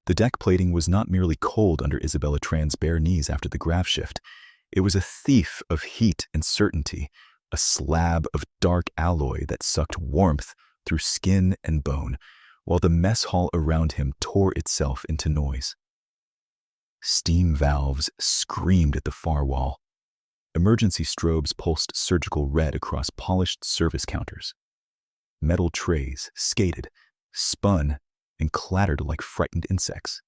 The deck plating was not merely cold under Isabella Tran's bare knees after the grav shift. It was a thief of heat and certainty, a slab of dark alloy that sucked warmth through skin and bone, while the mess hall around him tore itself into noise. Steam valves screamed at the far wall. Emergency strobes pulsed surgical red across polished service counters. Metal trays skated, spun, and clattered like frightened insects.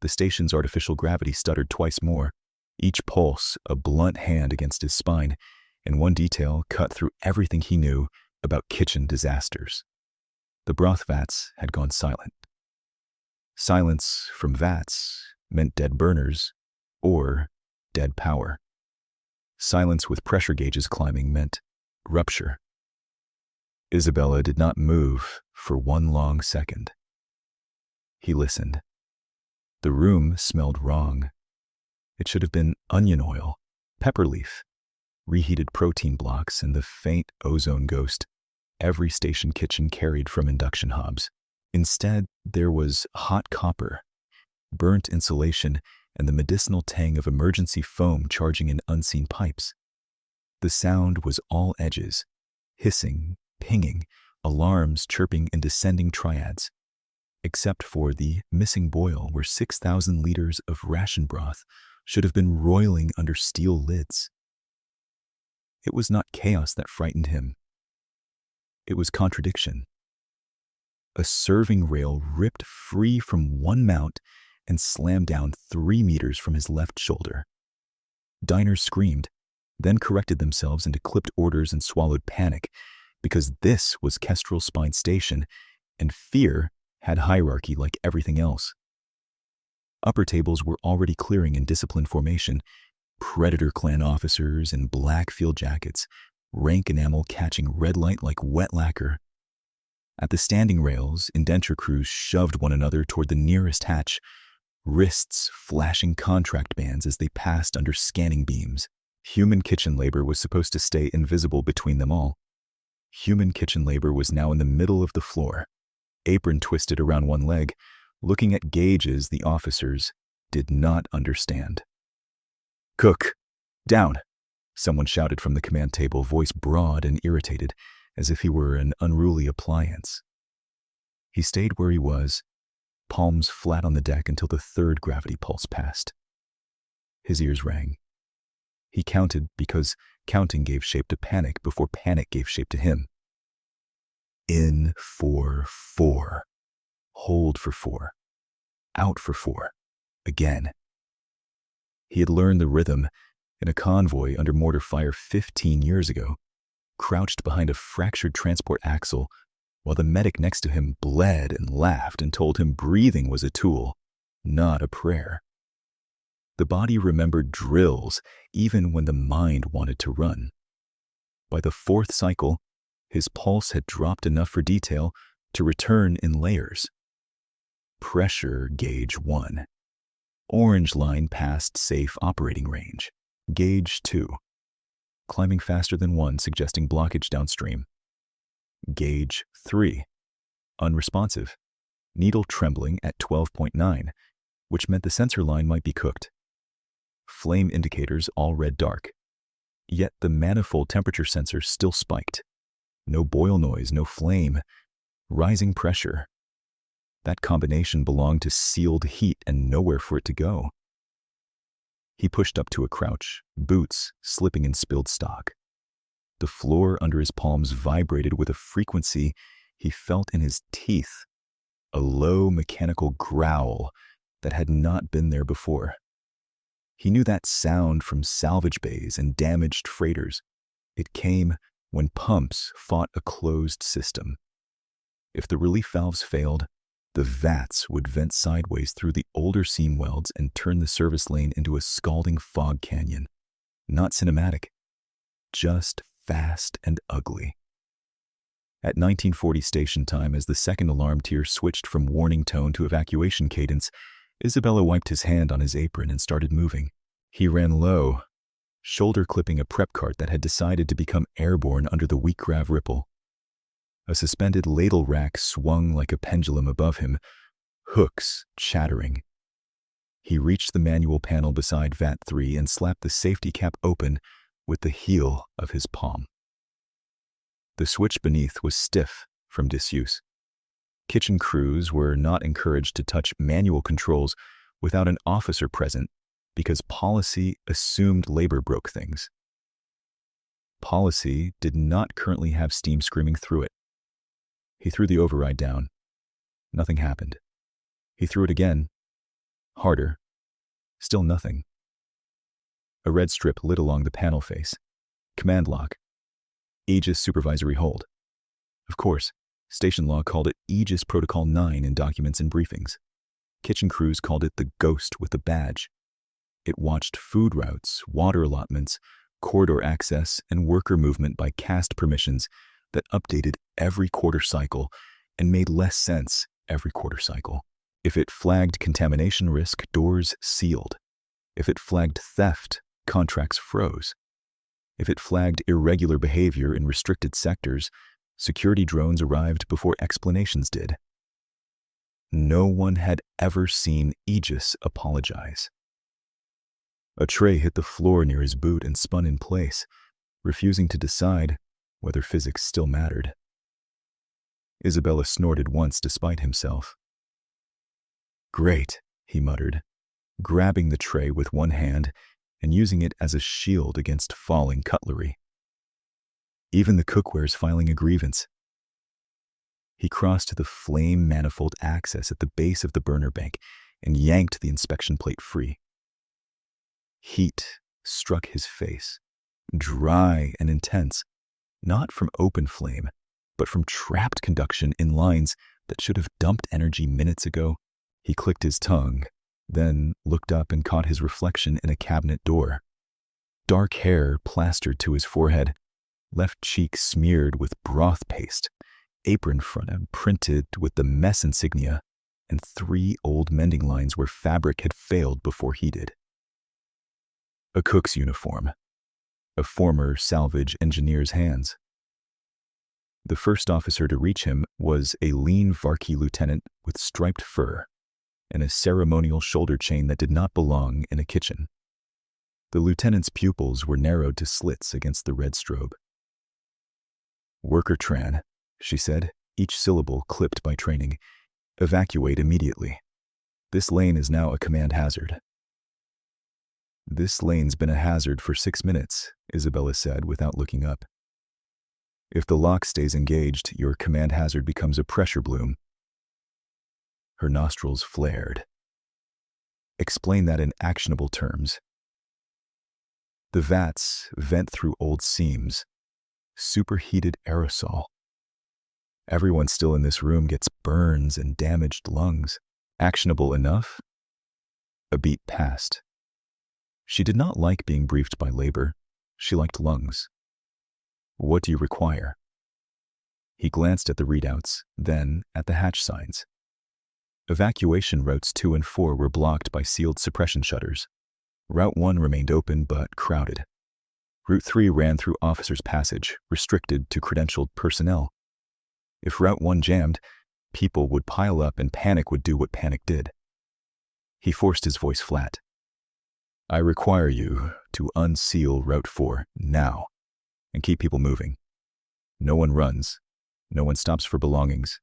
The station's artificial gravity stuttered twice more, each pulse a blunt hand against his spine, and one detail cut through everything he knew about kitchen disasters. The broth vats had gone silent. Silence from vats meant dead burners or dead power. Silence with pressure gauges climbing meant rupture. Isabella did not move for one long second. He listened. The room smelled wrong. It should have been onion oil, pepper leaf, reheated protein blocks, and the faint ozone ghost every station kitchen carried from induction hobs. Instead, there was hot copper, burnt insulation, and the medicinal tang of emergency foam charging in unseen pipes. The sound was all edges, hissing, pinging, alarms chirping in descending triads, except for the missing boil where 6,000 liters of ration broth should have been roiling under steel lids. It was not chaos that frightened him. It was contradiction. A serving rail ripped free from one mount and slammed down 3 meters from his left shoulder. Diners screamed, then corrected themselves into clipped orders and swallowed panic, because this was Kestrel Spine Station, and fear had hierarchy like everything else. Upper tables were already clearing in disciplined formation, Predator Clan officers in black field jackets, rank enamel catching red light like wet lacquer. At the standing rails, indenture crews shoved one another toward the nearest hatch, wrists flashing contract bands as they passed under scanning beams. Human kitchen labor was supposed to stay invisible between them all. Human kitchen labor was now in the middle of the floor, apron twisted around one leg, looking at gauges the officers did not understand. "Cook, down," someone shouted from the command table, voice broad and irritated, as if he were an unruly appliance. He stayed where he was, palms flat on the deck until the third gravity pulse passed. His ears rang. He counted because counting gave shape to panic before panic gave shape to him. In for 4. Hold for 4. Out for 4. Again. He had learned the rhythm in a convoy under mortar fire 15 years ago, crouched behind a fractured transport axle while the medic next to him bled and laughed and told him breathing was a tool, not a prayer. The body remembered drills even when the mind wanted to run. By the 4th cycle, his pulse had dropped enough for detail to return in layers. Pressure gauge 1. Orange line past safe operating range. Gauge 2. Climbing faster than 1, suggesting blockage downstream. Gauge 3. Unresponsive. Needle trembling at 12.9, which meant the sensor line might be cooked. Flame indicators all red dark. Yet the manifold temperature sensor still spiked. No boil noise, no flame. Rising pressure. That combination belonged to sealed heat and nowhere for it to go. He pushed up to a crouch, boots slipping in spilled stock. The floor under his palms vibrated with a frequency he felt in his teeth, a low mechanical growl that had not been there before. He knew that sound from salvage bays and damaged freighters. It came when pumps fought a closed system. If the relief valves failed, the vats would vent sideways through the older seam welds and turn the service lane into a scalding fog canyon. Not cinematic, just fast and ugly. At 1940 station time, as the second alarm tier switched from warning tone to evacuation cadence, Isabella wiped his hand on his apron and started moving. He ran low, shoulder clipping a prep cart that had decided to become airborne under the weak grav ripple. A suspended ladle rack swung like a pendulum above him, hooks chattering. He reached the manual panel beside VAT 3 and slapped the safety cap open with the heel of his palm. The switch beneath was stiff from disuse. Kitchen crews were not encouraged to touch manual controls without an officer present because policy assumed labor broke things. Policy did not currently have steam screaming through it. He threw the override down. Nothing happened. He threw it again. Harder. Still nothing. A red strip lit along the panel face. Command lock. Aegis supervisory hold. Of course, station log called it Aegis Protocol 9 in documents and briefings. Kitchen crews called it the ghost with the badge. It watched food routes, water allotments, corridor access, and worker movement by caste permissions that updated every quarter cycle and made less sense every quarter cycle. If it flagged contamination risk, doors sealed. If it flagged theft, contracts froze. If it flagged irregular behavior in restricted sectors, security drones arrived before explanations did. No one had ever seen Aegis apologize. A tray hit the floor near his boot and spun in place, refusing to decide whether physics still mattered. Isabella snorted once despite himself. "Great," he muttered, grabbing the tray with one hand and using it as a shield against falling cutlery. Even the cookware's filing a grievance. He crossed to the flame manifold access at the base of the burner bank and yanked the inspection plate free. Heat struck his face, dry and intense, not from open flame, but from trapped conduction in lines that should have dumped energy minutes ago. He clicked his tongue, then looked up and caught his reflection in a cabinet door. Dark hair plastered to his forehead, left cheek smeared with broth paste, apron front printed with the mess insignia, and 3 old mending lines where fabric had failed before he did. A cook's uniform, a former salvage engineer's hands. The first officer to reach him was a lean Varkey lieutenant with striped fur and a ceremonial shoulder chain that did not belong in a kitchen. The lieutenant's pupils were narrowed to slits against the red strobe. "Worker Tran," she said, each syllable clipped by training. "Evacuate immediately. This lane is now a command hazard." "This lane's been a hazard for 6 minutes," Isabella said without looking up. "If the lock stays engaged, your command hazard becomes a pressure bloom." Her nostrils flared. "Explain that in actionable terms." "The vats vent through old seams. Superheated aerosol. Everyone still in this room gets burns and damaged lungs. Actionable enough?" A beat passed. She did not like being briefed by labor. She liked lungs. "What do you require?" He glanced at the readouts, then at the hatch signs. Evacuation routes 2 and 4 were blocked by sealed suppression shutters. Route 1 remained open but crowded. Route 3 ran through Officers' Passage, restricted to credentialed personnel. If Route 1 jammed, people would pile up and panic would do what panic did. He forced his voice flat. "I require you to unseal Route 4 now and keep people moving. No one runs. No one stops for belongings.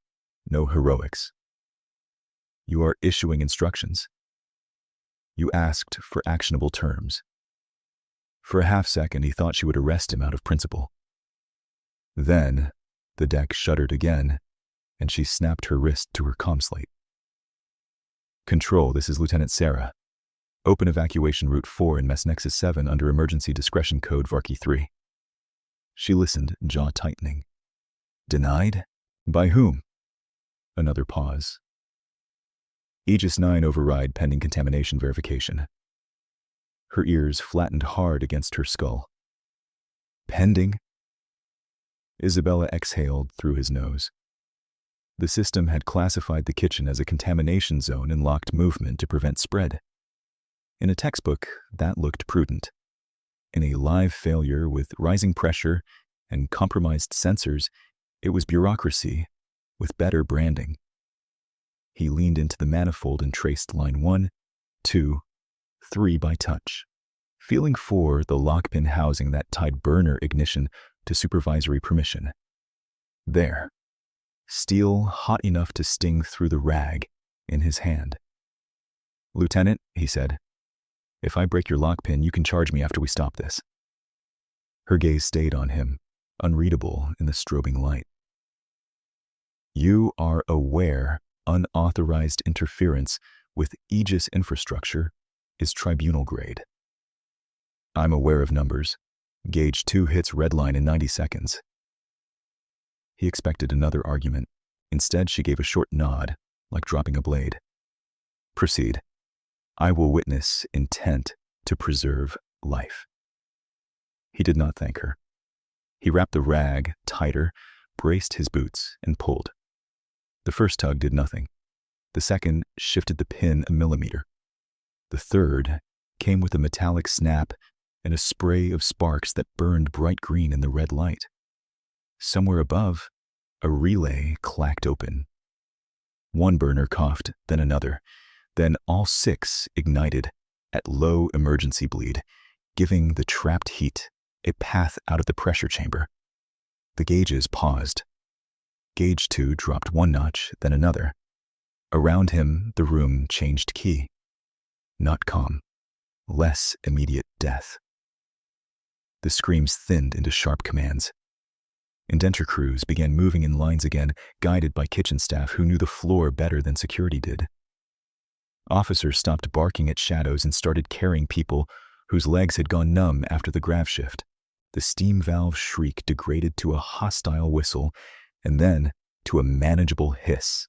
No heroics. You are issuing instructions. You asked for actionable terms." For a half-second, he thought she would arrest him out of principle. Then, the deck shuddered again, and she snapped her wrist to her comm slate. "Control, this is Lieutenant Sarah. Open evacuation route 4 in Mess Nexus 7 under emergency discretion code Varkey 3. She listened, jaw tightening. "Denied? By whom?" Another pause. "Aegis 9 override pending contamination verification." Her ears flattened hard against her skull. "Pending?" Isabella exhaled through his nose. The system had classified the kitchen as a contamination zone and locked movement to prevent spread. In a textbook, that looked prudent. In a live failure with rising pressure and compromised sensors, it was bureaucracy with better branding. He leaned into the manifold and traced line 1, 2, 3 by touch, feeling for the lockpin housing that tied burner ignition to supervisory permission. There, steel hot enough to sting through the rag in his hand. "Lieutenant," he said, "if I break your lockpin, you can charge me after we stop this." Her gaze stayed on him, unreadable in the strobing light. "You are aware unauthorized interference with Aegis infrastructure is tribunal grade." "I'm aware of numbers. Gauge 2 hits red line in 90 seconds. He expected another argument. Instead, she gave a short nod, like dropping a blade. "Proceed. I will witness intent to preserve life." He did not thank her. He wrapped the rag tighter, braced his boots, and pulled. The first tug did nothing. The second shifted the pin a millimeter. The third came with a metallic snap and a spray of sparks that burned bright green in the red light. Somewhere above, a relay clacked open. One burner coughed, then another. Then all 6 ignited at low emergency bleed, giving the trapped heat a path out of the pressure chamber. The gauges paused. Gauge 2 dropped 1 notch, then another. Around him, the room changed key. Not calm, less immediate death. The screams thinned into sharp commands. Indenture crews began moving in lines again, guided by kitchen staff who knew the floor better than security did. Officers stopped barking at shadows and started carrying people whose legs had gone numb after the grav shift. The steam valve shriek degraded to a hostile whistle, and then to a manageable hiss.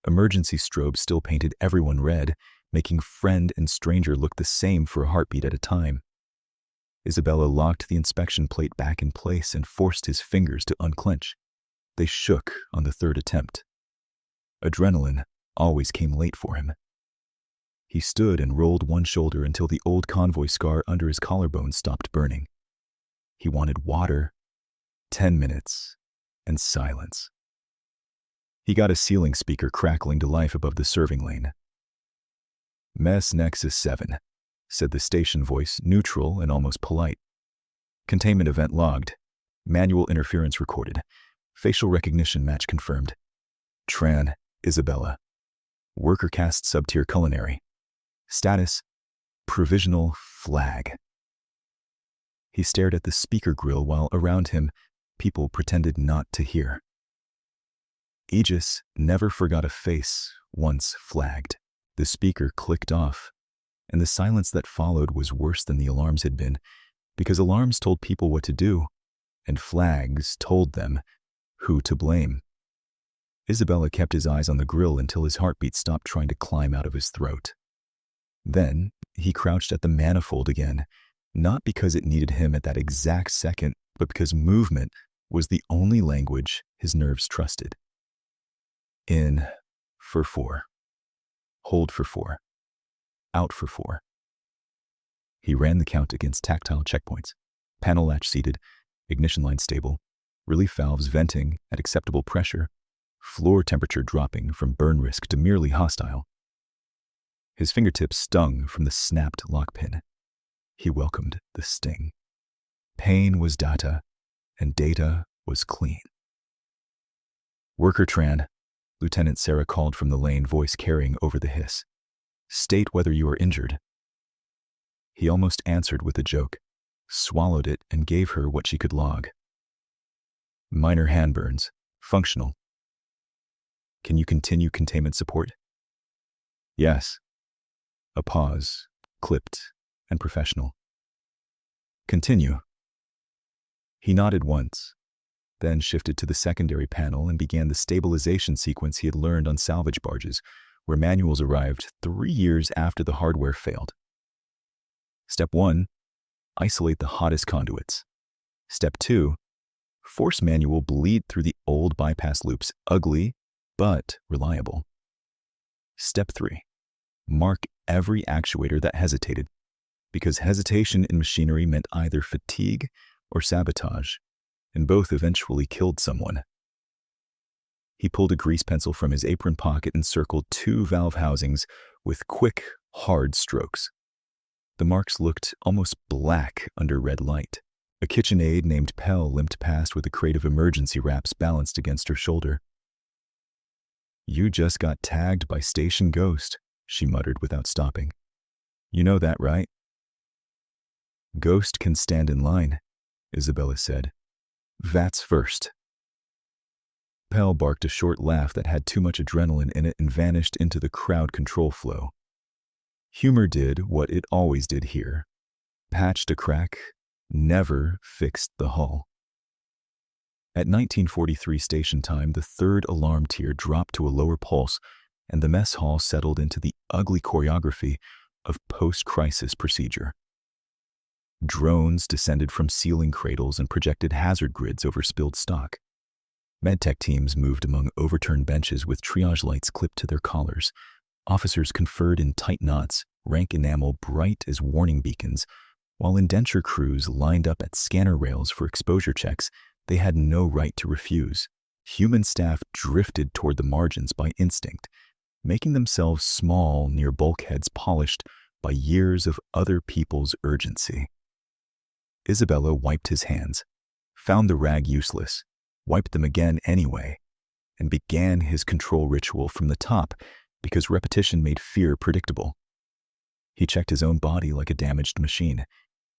Emergency strobes still painted everyone red, making friend and stranger look the same for a heartbeat at a time. Isabella locked the inspection plate back in place and forced his fingers to unclench. They shook on the third attempt. Adrenaline always came late for him. He stood and rolled one shoulder until the old convoy scar under his collarbone stopped burning. He wanted water, 10 minutes, and silence. He got a ceiling speaker crackling to life above the serving lane. "Mess Nexus 7, said the station voice, neutral and almost polite. "Containment event logged. Manual interference recorded. Facial recognition match confirmed. Tran, Isabella. Worker caste sub-tier culinary. Status, provisional flag." He stared at the speaker grill while around him, people pretended not to hear. Aegis never forgot a face once flagged. The speaker clicked off, and the silence that followed was worse than the alarms had been, because alarms told people what to do, and flags told them who to blame. Isabella kept his eyes on the grill until his heartbeat stopped trying to climb out of his throat. Then he crouched at the manifold again, not because it needed him at that exact second, but because movement was the only language his nerves trusted. In for 4. Hold for 4. Out for 4. He ran the count against tactile checkpoints. Panel latch seated, ignition line stable, relief valves venting at acceptable pressure, floor temperature dropping from burn risk to merely hostile. His fingertips stung from the snapped lockpin. He welcomed the sting. Pain was data, and data was clean. "Worker Tran," Lieutenant Sarah called from the lane, voice carrying over the hiss. "State whether you are injured." He almost answered with a joke, swallowed it, and gave her what she could log. "Minor hand burns. Functional. Can you continue containment support?" "Yes." A pause, clipped and professional. "Continue." He nodded once, then shifted to the secondary panel and began the stabilization sequence he had learned on salvage barges, where manuals arrived 3 years after the hardware failed. Step 1, isolate the hottest conduits. Step 2, force manual bleed through the old bypass loops, ugly but reliable. Step 3, mark every actuator that hesitated, because hesitation in machinery meant either fatigue or sabotage, and both eventually killed someone. He pulled a grease pencil from his apron pocket and circled 2 valve housings with quick, hard strokes. The marks looked almost black under red light. A KitchenAid named Pell limped past with a crate of emergency wraps balanced against her shoulder. "You just got tagged by Station Ghost," she muttered without stopping. "You know that, right?" "Ghost can stand in line," Isabella said. "Vats first." Pell barked a short laugh that had too much adrenaline in it and vanished into the crowd control flow. Humor did what it always did here. Patched a crack, never fixed the hull. At 1943 station time, the 3rd alarm tier dropped to a lower pulse, and the mess hall settled into the ugly choreography of post-crisis procedure. Drones descended from ceiling cradles and projected hazard grids over spilled stock. Medtech teams moved among overturned benches with triage lights clipped to their collars. Officers conferred in tight knots, rank enamel bright as warning beacons, while indenture crews lined up at scanner rails for exposure checks they had no right to refuse. Human staff drifted toward the margins by instinct, making themselves small near bulkheads polished by years of other people's urgency. Isabella wiped his hands, found the rag useless, wiped them again anyway, and began his control ritual from the top because repetition made fear predictable. He checked his own body like a damaged machine.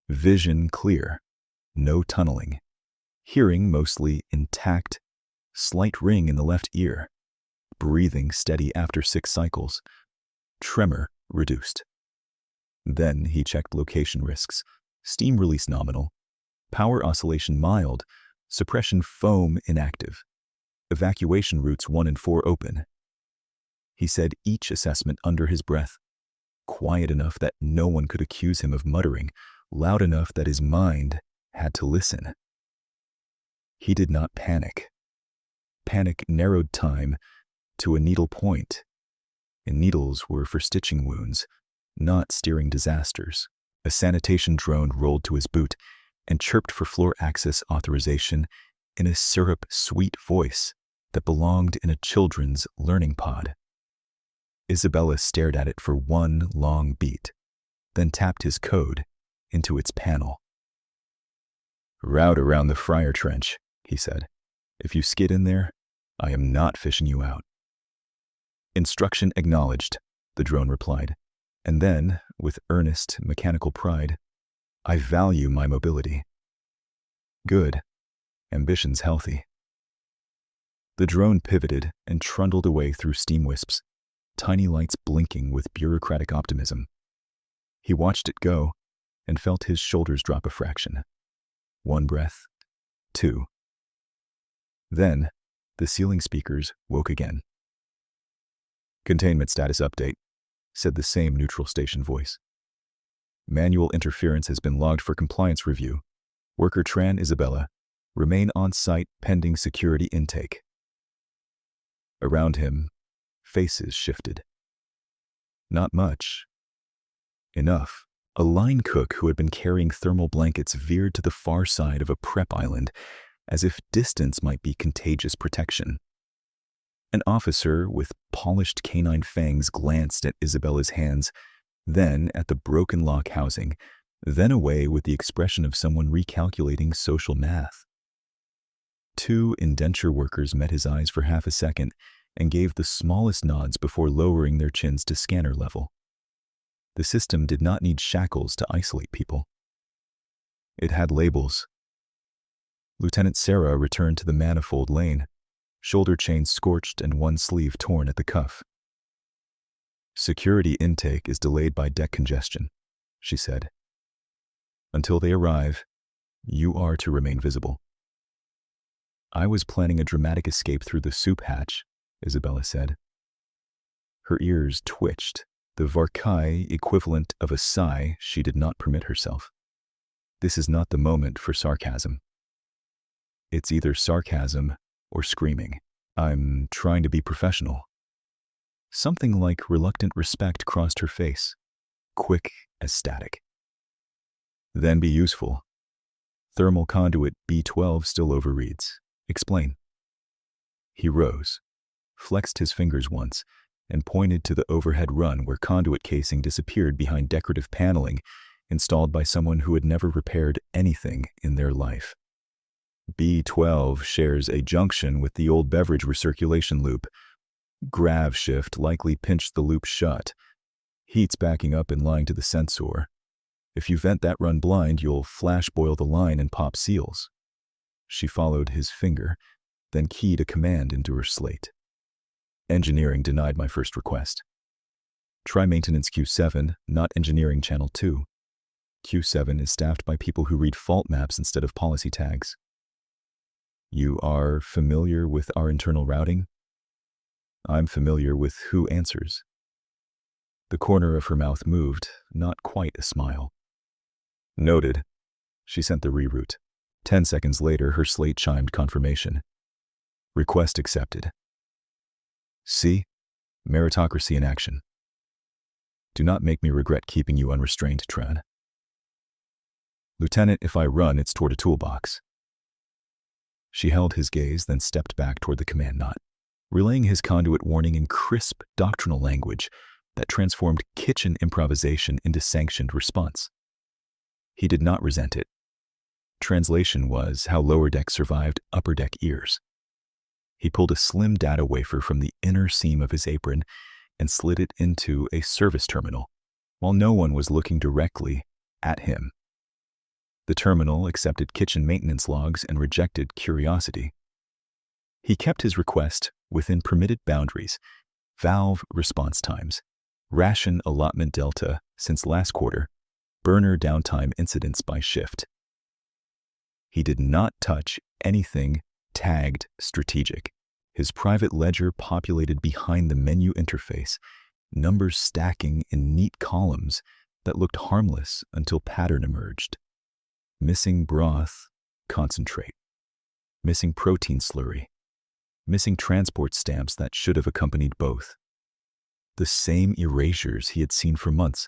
Vision clear, no tunneling. Hearing mostly intact, slight ring in the left ear. Breathing steady after 6 cycles. Tremor reduced. Then he checked location risks. Steam release nominal. Power oscillation mild. Suppression foam inactive. Evacuation routes 1 and 4 open. He said each assessment under his breath, quiet enough that no one could accuse him of muttering, loud enough that his mind had to listen. He did not panic. Panic narrowed time to a needle point, and needles were for stitching wounds, not steering disasters. A sanitation drone rolled to his boot and chirped for floor access authorization in a syrup-sweet voice that belonged in a children's learning pod. Isabella stared at it for one long beat, then tapped his code into its panel. "Route around the Friar Trench," he said. "If you skid in there, I am not fishing you out." "Instruction acknowledged," the drone replied, and then, with earnest, mechanical pride, "I value my mobility." "Good. Ambition's healthy." The drone pivoted and trundled away through steam wisps, tiny lights blinking with bureaucratic optimism. He watched it go and felt his shoulders drop a fraction. 1 breath, 2. Then, the ceiling speakers woke again. "Containment status update," said the same neutral station voice. "Manual interference has been logged for compliance review. Worker Tran Isabella, remain on site pending security intake." Around him, faces shifted. Not much. Enough. A line cook who had been carrying thermal blankets veered to the far side of a prep island, as if distance might be contagious protection. An officer with polished canine fangs glanced at Isabella's hands, then at the broken lock housing, then away with the expression of someone recalculating social math. 2 indenture workers met his eyes for half a second and gave the smallest nods before lowering their chins to scanner level. The system did not need shackles to isolate people. It had labels. Lieutenant Sarah returned to the manifold lane, shoulder chains scorched and one sleeve torn at the cuff. "Security intake is delayed by deck congestion," she said. "Until they arrive, you are to remain visible." "I was planning a dramatic escape through the soup hatch," Isabella said. Her ears twitched, the Varkai equivalent of a sigh she did not permit herself. This is not the moment for sarcasm. It's either sarcasm or screaming. "I'm trying to be professional." Something like reluctant respect crossed her face, quick as static. "Then be useful. Thermal conduit B12 still overreads. Explain." He rose, flexed his fingers once, and pointed to the overhead run where conduit casing disappeared behind decorative paneling installed by someone who had never repaired anything in their life. B12 shares a junction with the old beverage recirculation loop. Grav shift likely pinched the loop shut. Heat's backing up and lying to the sensor. If you vent that run blind, you'll flash boil the line and pop seals. She followed his finger, then keyed a command into her slate. Engineering denied my first request. Try maintenance Q7, not engineering channel 2. Q7 is staffed by people who read fault maps instead of policy tags. You are familiar with our internal routing? I'm familiar with who answers. The corner of her mouth moved, not quite a smile. Noted. She sent the reroute. 10 seconds later, her slate chimed confirmation. Request accepted. See? Meritocracy in action. Do not make me regret keeping you unrestrained, Tran. Lieutenant, if I run, it's toward a toolbox. She held his gaze, then stepped back toward the command knot, relaying his conduit warning in crisp doctrinal language that transformed kitchen improvisation into sanctioned response. He did not resent it. Translation was how lower deck survived upper deck ears. He pulled a slim data wafer from the inner seam of his apron and slid it into a service terminal, while no one was looking directly at him. The terminal accepted kitchen maintenance logs and rejected curiosity. He kept his request within permitted boundaries: valve response times, ration allotment delta since last quarter, burner downtime incidents by shift. He did not touch anything tagged strategic. His private ledger populated behind the menu interface, numbers stacking in neat columns that looked harmless until pattern emerged. Missing broth, concentrate. Missing protein slurry. Missing transport stamps that should have accompanied both. The same erasures he had seen for months,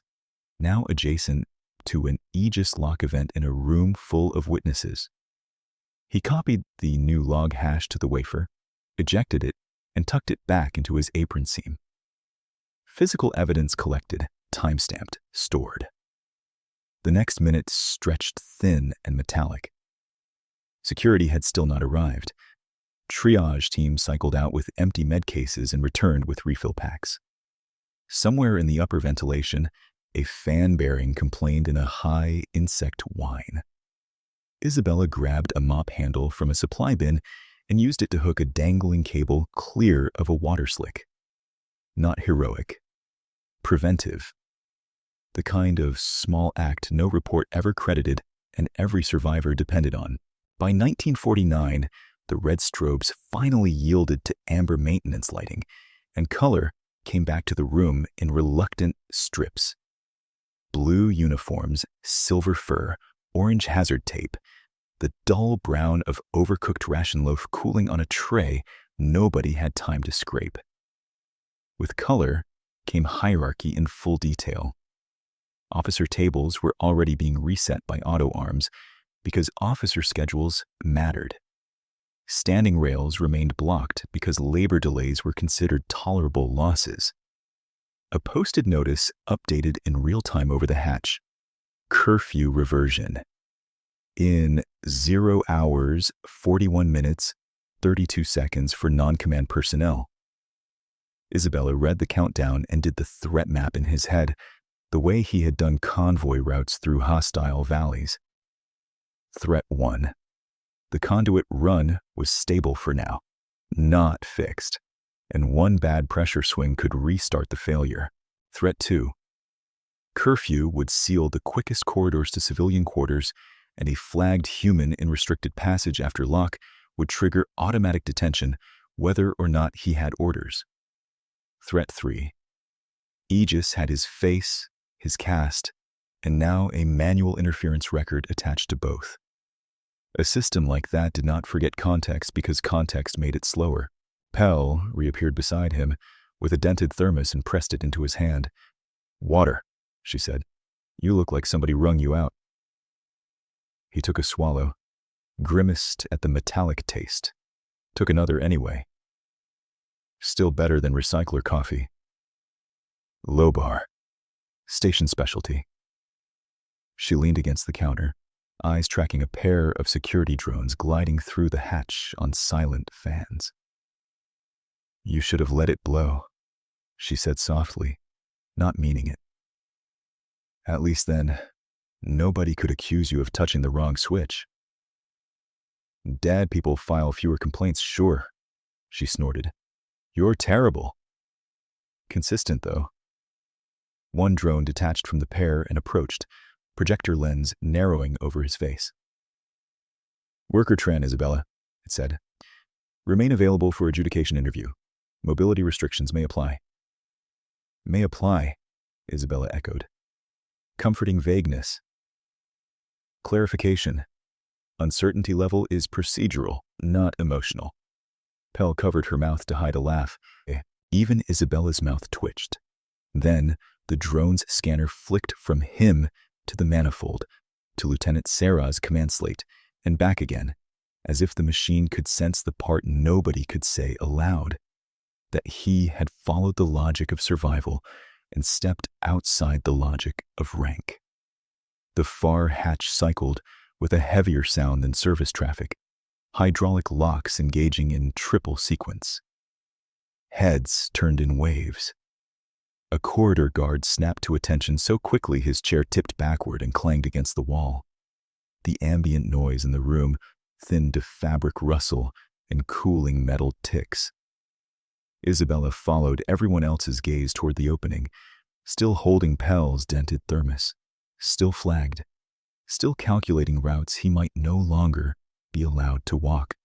now adjacent to an Aegis lock event in a room full of witnesses. He copied the new log hash to the wafer, ejected it, and tucked it back into his apron seam. Physical evidence collected, time-stamped, stored. The next minute stretched thin and metallic. Security had still not arrived. Triage teams cycled out with empty med cases and returned with refill packs. Somewhere in the upper ventilation, a fan bearing complained in a high insect whine. Isabella grabbed a mop handle from a supply bin and used it to hook a dangling cable clear of a water slick. Not heroic. Preventive. The kind of small act no report ever credited and every survivor depended on. By 1949, the red strobes finally yielded to amber maintenance lighting, and color came back to the room in reluctant strips. Blue uniforms, silver fur, orange hazard tape, the dull brown of overcooked ration loaf cooling on a tray nobody had time to scrape. With color came hierarchy in full detail. Officer tables were already being reset by auto arms because officer schedules mattered. Standing rails remained blocked because labor delays were considered tolerable losses. A posted notice updated in real time over the hatch. Curfew reversion. In 0 hours, 41 minutes, 32 seconds for non-command personnel. Isabella read the countdown and did the threat map in his head, the way he had done convoy routes through hostile valleys. Threat 1. The conduit run was stable for now, not fixed, and one bad pressure swing could restart the failure. Threat 2. Curfew would seal the quickest corridors to civilian quarters, and a flagged human in restricted passage after lock would trigger automatic detention whether or not he had orders. Threat 3. Aegis had his face, his cast, and now a manual interference record attached to both. A system like that did not forget context because context made it slower. Pell reappeared beside him with a dented thermos and pressed it into his hand. "Water," she said. "You look like somebody wrung you out." He took a swallow, grimaced at the metallic taste, took another anyway. Still better than recycler coffee. Low bar. Station specialty. She leaned against the counter, eyes tracking a pair of security drones gliding through the hatch on silent fans. You should have let it blow, she said softly, not meaning it. At least then, nobody could accuse you of touching the wrong switch. Dad people file fewer complaints, sure, she snorted. You're terrible. Consistent, though. One drone detached from the pair and approached, projector lens narrowing over his face. Worker Tran, Isabella, it said. Remain available for adjudication interview. Mobility restrictions may apply. May apply, Isabella echoed. Comforting vagueness. Clarification. Uncertainty level is procedural, not emotional. Pell covered her mouth to hide a laugh. Even Isabella's mouth twitched. Then, the drone's scanner flicked from him to the manifold, to Lieutenant Sarah's command slate, and back again, as if the machine could sense the part nobody could say aloud, that he had followed the logic of survival and stepped outside the logic of rank. The far hatch cycled with a heavier sound than service traffic, hydraulic locks engaging in triple sequence. Heads turned in waves. A corridor guard snapped to attention so quickly his chair tipped backward and clanged against the wall. The ambient noise in the room thinned to fabric rustle and cooling metal ticks. Isabella followed everyone else's gaze toward the opening, still holding Pell's dented thermos, still flagged, still calculating routes he might no longer be allowed to walk.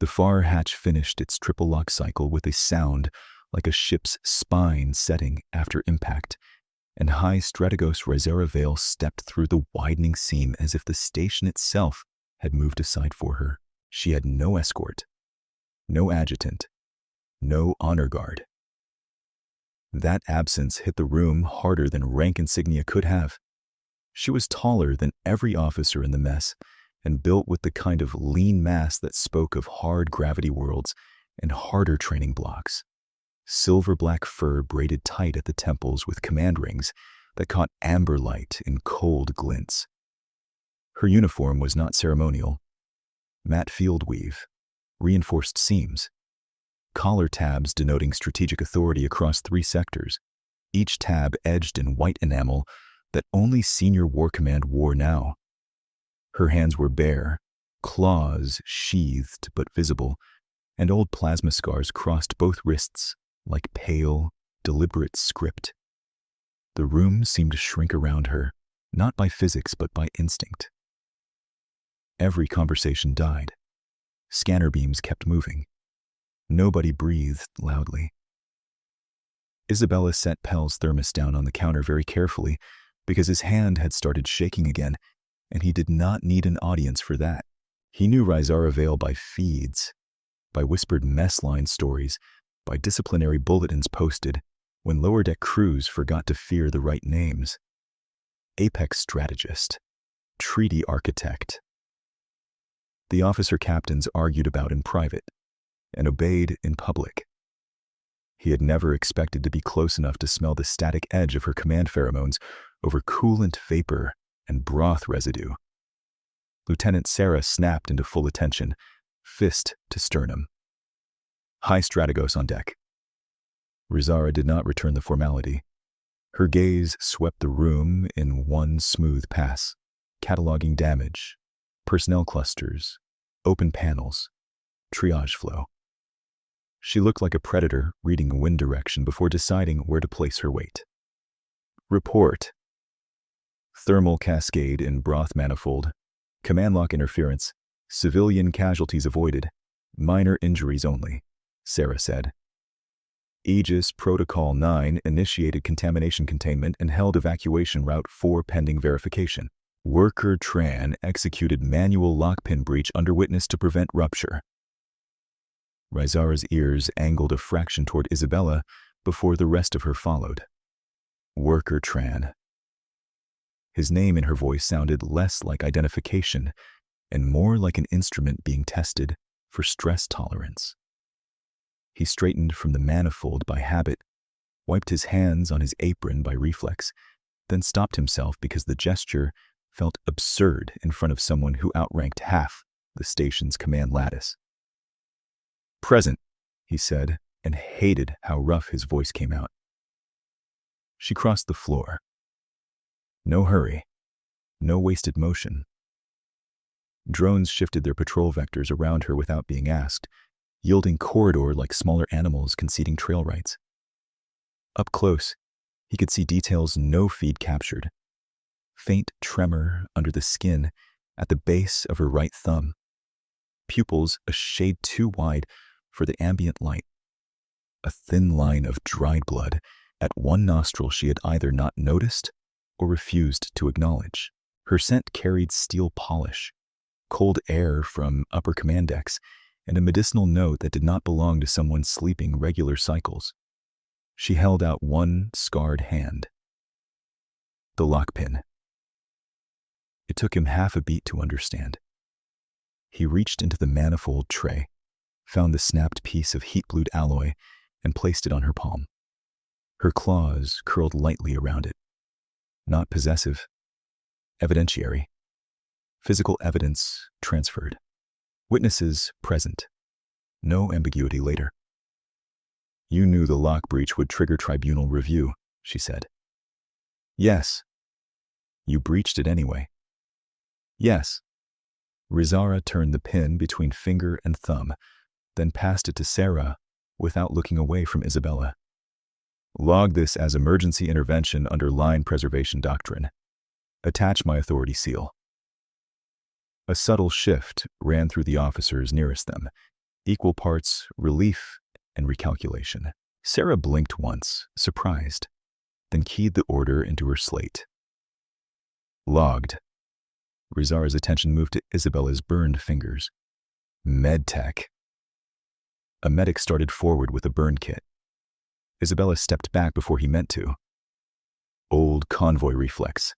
The far hatch finished its triple lock cycle with a sound like a ship's spine setting after impact, and High Strategos Rizera Vale stepped through the widening seam as if the station itself had moved aside for her. She had no escort, no adjutant, no honor guard. That absence hit the room harder than rank insignia could have. She was taller than every officer in the mess, and built with the kind of lean mass that spoke of hard gravity worlds and harder training blocks. Silver-black fur braided tight at the temples with command rings that caught amber light in cold glints. Her uniform was not ceremonial. Matte field weave, reinforced seams, collar tabs denoting strategic authority across 3 sectors, each tab edged in white enamel that only Senior War Command wore now. Her hands were bare, claws sheathed but visible, and old plasma scars crossed both wrists like pale, deliberate script. The room seemed to shrink around her, not by physics but by instinct. Every conversation died. Scanner beams kept moving. Nobody breathed loudly. Isabella set Pell's thermos down on the counter very carefully because his hand had started shaking again, and he did not need an audience for that. He knew Rizara Vale by feeds, by whispered mess line stories, by disciplinary bulletins posted when lower deck crews forgot to fear the right names. Apex strategist, treaty architect. The officer captains argued about in private and obeyed in public. He had never expected to be close enough to smell the static edge of her command pheromones over coolant vapor and broth residue. Lieutenant Sarah snapped into full attention, fist to sternum. High Strategos on deck. Rizara did not return the formality. Her gaze swept the room in one smooth pass, cataloging damage, personnel clusters, open panels, triage flow. She looked like a predator reading wind direction before deciding where to place her weight. Report. Thermal cascade in broth manifold, command lock interference, civilian casualties avoided, minor injuries only, Sarah said. Aegis Protocol 9 initiated contamination containment and held evacuation route 4 pending verification. Worker Tran executed manual lockpin breach under witness to prevent rupture. Rizara's ears angled a fraction toward Isabella before the rest of her followed. Worker Tran. His name in her voice sounded less like identification and more like an instrument being tested for stress tolerance. He straightened from the manifold by habit, wiped his hands on his apron by reflex, then stopped himself because the gesture felt absurd in front of someone who outranked half the station's command lattice. "Present," he said, and hated how rough his voice came out. She crossed the floor. No hurry, no wasted motion. Drones shifted their patrol vectors around her without being asked, yielding corridor like smaller animals conceding trail rights. Up close, he could see details no feed captured. Faint tremor under the skin at the base of her right thumb. Pupils a shade too wide for the ambient light. A thin line of dried blood at one nostril she had either not noticed or refused to acknowledge. Her scent carried steel polish, cold air from upper command decks, and a medicinal note that did not belong to someone sleeping regular cycles. She held out one scarred hand. The lockpin. It took him half a beat to understand. He reached into the manifold tray, found the snapped piece of heat-blued alloy, and placed it on her palm. Her claws curled lightly around it. Not possessive. Evidentiary. Physical evidence transferred. Witnesses present. No ambiguity later. "You knew the lock breach would trigger tribunal review," she said. "Yes." "You breached it anyway." "Yes." Rizara turned the pin between finger and thumb, then passed it to Sarah without looking away from Isabella. "Log this as emergency intervention under line preservation doctrine. Attach my authority seal." A subtle shift ran through the officers nearest them, equal parts relief and recalculation. Sarah blinked once, surprised, then keyed the order into her slate. Logged. Rizara's attention moved to Isabella's burned fingers. MedTech. A medic started forward with a burn kit. Isabella stepped back before he meant to. Old convoy reflex.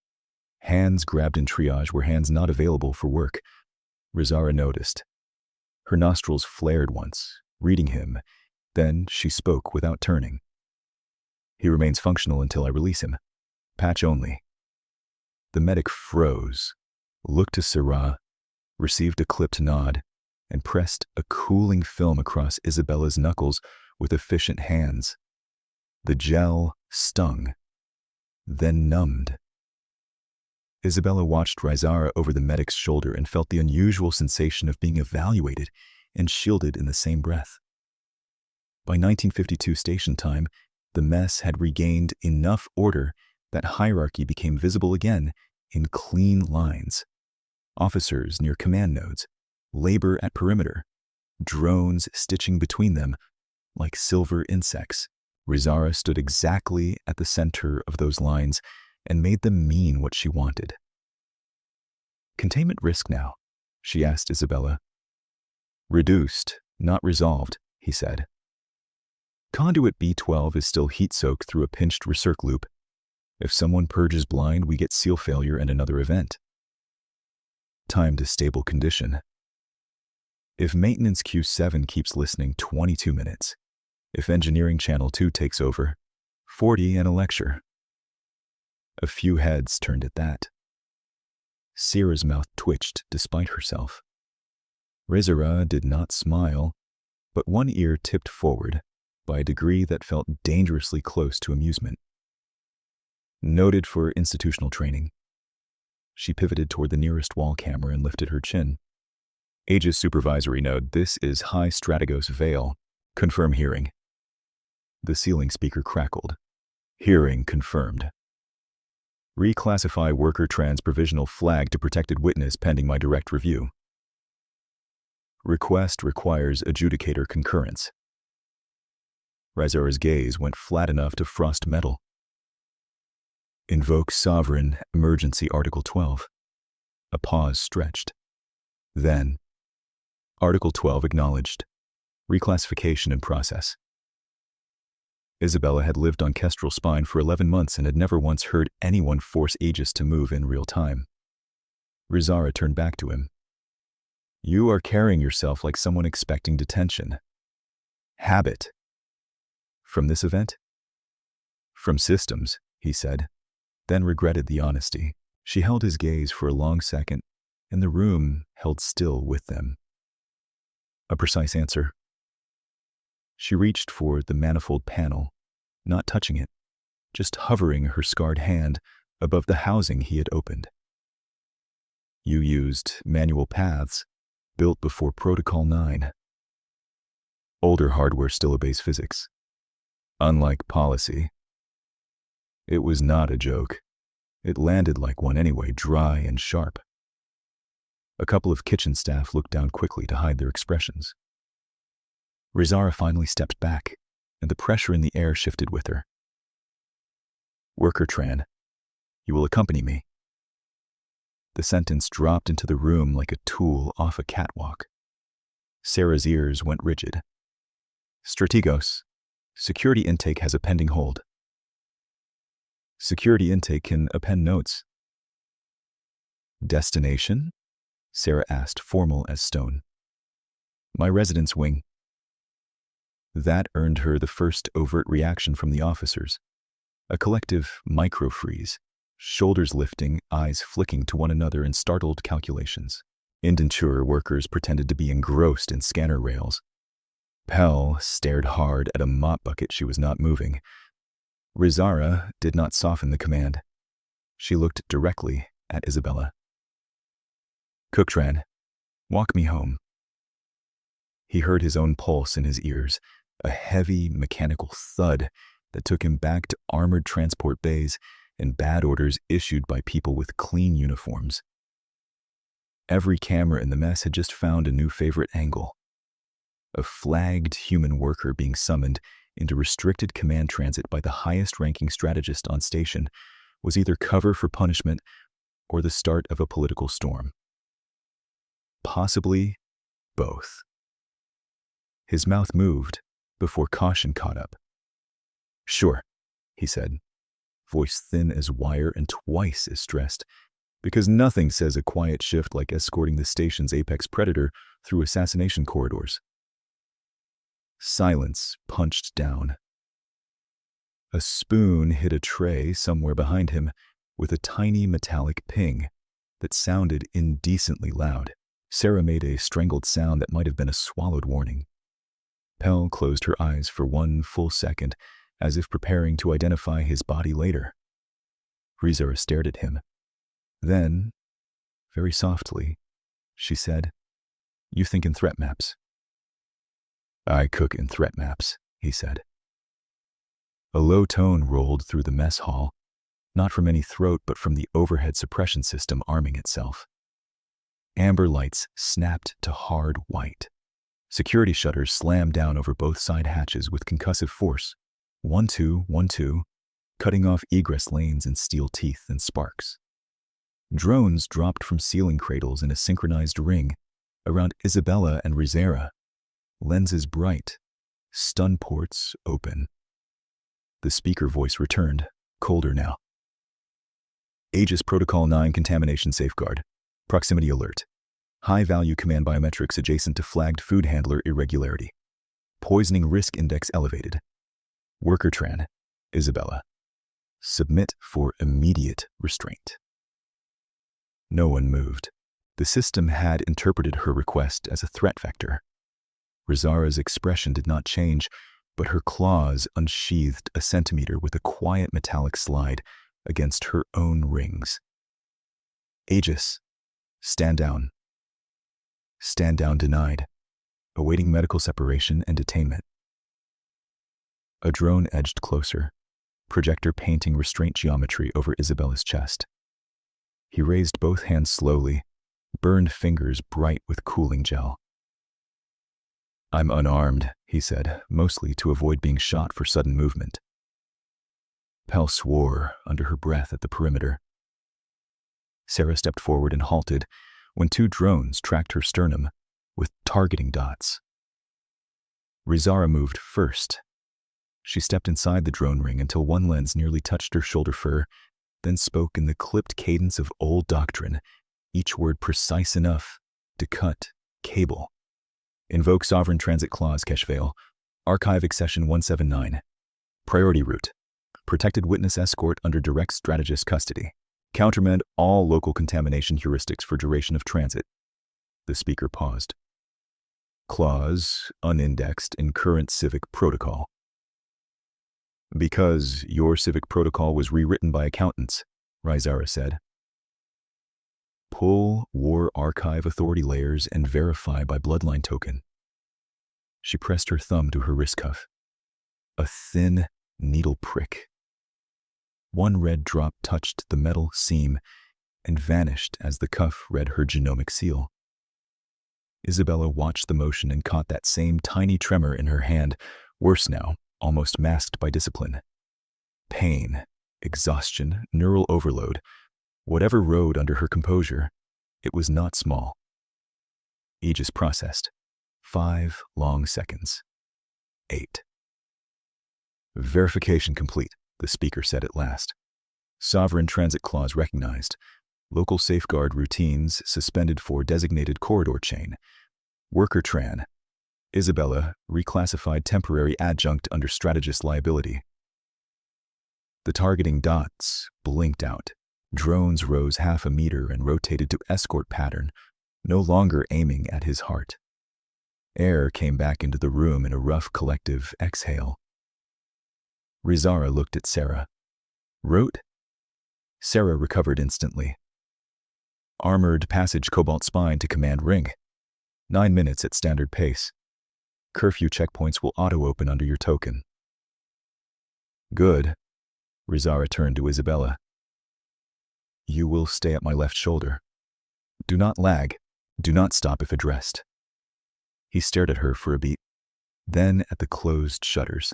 Hands grabbed in triage were hands not available for work. Rizara noticed. Her nostrils flared once, reading him. Then she spoke without turning. "He remains functional until I release him. Patch only." The medic froze, looked to Sarah, received a clipped nod, and pressed a cooling film across Isabella's knuckles with efficient hands. The gel stung, then numbed. Isabella watched Rizara over the medic's shoulder and felt the unusual sensation of being evaluated and shielded in the same breath. By 1952 station time, the mess had regained enough order that hierarchy became visible again in clean lines. Officers near command nodes, labor at perimeter, drones stitching between them like silver insects. Rizara stood exactly at the center of those lines and made them mean what she wanted. "Containment risk now?" she asked Isabella. "Reduced, not resolved," he said. "Conduit B12 is still heat-soaked through a pinched recirc loop. If someone purges blind, we get seal failure and another event. Time to stable condition. If maintenance Q7 keeps listening, 22 minutes. If engineering channel 2 takes over, 40 and a lecture." A few heads turned at that. Sarah's mouth twitched despite herself. Rizara did not smile, but one ear tipped forward by a degree that felt dangerously close to amusement. Noted for institutional training. She pivoted toward the nearest wall camera and lifted her chin. "Aegis supervisory node, this is High Strategos Vale. Confirm hearing." The ceiling speaker crackled. "Hearing confirmed. Reclassify worker trans provisional flag to protected witness pending my direct review. Request requires adjudicator concurrence." Rizara's gaze went flat enough to frost metal. "Invoke Sovereign Emergency Article 12. A pause stretched. Then, Article 12 acknowledged. Reclassification in process. Isabella had lived on Kestrel Spine for 11 months and had never once heard anyone force Aegis to move in real time. Rizara turned back to him. "You are carrying yourself like someone expecting detention." Habit. From this event? From systems, he said, then regretted the honesty. She held his gaze for a long second, and the room held still with them. A precise answer. She reached for the manifold panel, not touching it, just hovering her scarred hand above the housing he had opened. You used manual paths built before Protocol 9. Older hardware still obeys physics. Unlike policy. It was not a joke. It landed like one anyway, dry and sharp. A couple of kitchen staff looked down quickly to hide their expressions. Rizara finally stepped back, and the pressure in the air shifted with her. Worker Tran, you will accompany me. The sentence dropped into the room like a tool off a catwalk. Sarah's ears went rigid. Strategos, security intake has a pending hold. Security intake can append notes. Destination? Sarah asked, formal as stone. My residence wing. That earned her the first overt reaction from the officers. A collective micro-freeze, shoulders lifting, eyes flicking to one another in startled calculations. Indenture workers pretended to be engrossed in scanner rails. Pell stared hard at a mop bucket she was not moving. Rizara did not soften the command. She looked directly at Isabella. Cooktran, walk me home. He heard his own pulse in his ears, a heavy mechanical thud that took him back to armored transport bays and bad orders issued by people with clean uniforms. Every camera in the mess had just found a new favorite angle. A flagged human worker being summoned into restricted command transit by the highest-ranking strategist on station was either cover for punishment or the start of a political storm. Possibly both. His mouth moved before caution caught up. Sure, he said, voice thin as wire and twice as stressed, because nothing says a quiet shift like escorting the station's apex predator through assassination corridors. Silence punched down. A spoon hit a tray somewhere behind him with a tiny metallic ping that sounded indecently loud. Sarah made a strangled sound that might have been a swallowed warning. Pell closed her eyes for one full second, as if preparing to identify his body later. Rizara stared at him. Then, very softly, she said, "You think in threat maps." "I cook in threat maps," he said. A low tone rolled through the mess hall, not from any throat but from the overhead suppression system arming itself. Amber lights snapped to hard white. Security shutters slammed down over both side hatches with concussive force. 1-2, 1-2, cutting off egress lanes in steel teeth and sparks. Drones dropped from ceiling cradles in a synchronized ring around Isabella and Rizara, lenses bright, stun ports open. The speaker voice returned, colder now. Aegis Protocol 9 contamination safeguard. Proximity alert. High-value command biometrics adjacent to flagged food handler irregularity. Poisoning risk index elevated. Worker Tran, Isabella. Submit for immediate restraint. No one moved. The system had interpreted her request as a threat vector. Rizara's expression did not change, but her claws unsheathed a centimeter with a quiet metallic slide against her own rings. Aegis, stand down. Stand down denied, awaiting medical separation and detainment. A drone edged closer, projector painting restraint geometry over Isabella's chest. He raised both hands slowly, burned fingers bright with cooling gel. I'm unarmed, he said, mostly to avoid being shot for sudden movement. Pell swore under her breath at the perimeter. Sarah stepped forward and halted when two drones tracked her sternum with targeting dots. Rizara moved first. She stepped inside the drone ring until one lens nearly touched her shoulder fur, then spoke in the clipped cadence of old doctrine, each word precise enough to cut cable. Invoke Sovereign Transit Clause, Keshvale. Archive Accession 179. Priority route. Protected witness escort under direct strategist custody. Countermand all local contamination heuristics for duration of transit. The speaker paused. Clause unindexed in current civic protocol. Because your civic protocol was rewritten by accountants, Rizara said. Pull War Archive authority layers and verify by bloodline token. She pressed her thumb to her wrist cuff. A thin needle prick. One red drop touched the metal seam and vanished as the cuff read her genomic seal. Isabella watched the motion and caught that same tiny tremor in her hand, worse now, almost masked by discipline. Pain, exhaustion, neural overload. Whatever rode under her composure, it was not small. Aegis processed. 5 long seconds. 8. Verification complete, the speaker said at last. Sovereign Transit Clause recognized. Local safeguard routines suspended for designated corridor chain. Worker Tran. Isabella, reclassified temporary adjunct under strategist liability. The targeting dots blinked out. Drones rose half a meter and rotated to escort pattern, no longer aiming at his heart. Air came back into the room in a rough collective exhale. Rizara looked at Sarah. Rote? Sarah recovered instantly. Armored passage cobalt spine to command ring. 9 minutes at standard pace. Curfew checkpoints will auto-open under your token. Good. Rizara turned to Isabella. You will stay at my left shoulder. Do not lag. Do not stop if addressed. He stared at her for a beat, then at the closed shutters,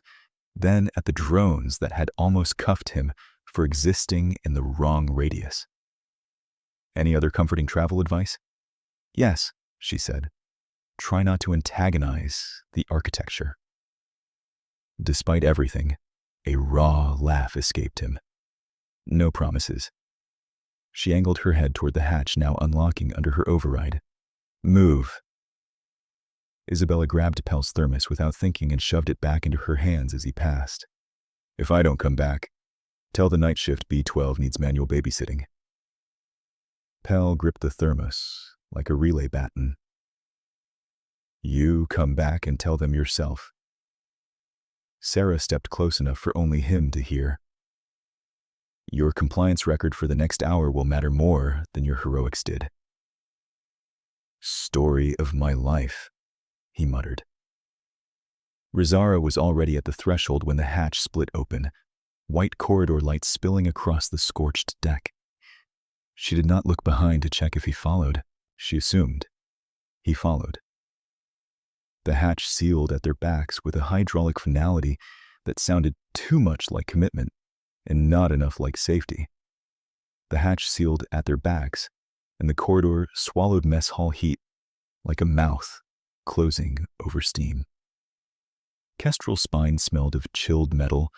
then at the drones that had almost cuffed him for existing in the wrong radius. Any other comforting travel advice? Yes, she said. Try not to antagonize the architecture. Despite everything, a raw laugh escaped him. No promises. She angled her head toward the hatch now unlocking under her override. Move. Isabella grabbed Pell's thermos without thinking and shoved it back into her hands as he passed. If I don't come back, tell the night shift B12 needs manual babysitting. Pell gripped the thermos like a relay baton. You come back and tell them yourself. Sarah stepped close enough for only him to hear. Your compliance record for the next hour will matter more than your heroics did. Story of my life, he muttered. Rizara was already at the threshold when the hatch split open, white corridor light spilling across the scorched deck. She did not look behind to check if he followed. She assumed. He followed. The hatch sealed at their backs with a hydraulic finality that sounded too much like commitment and not enough like safety. The hatch sealed at their backs, and the corridor swallowed mess hall heat like a mouth closing over steam. Kestrel's spine smelled of chilled metal,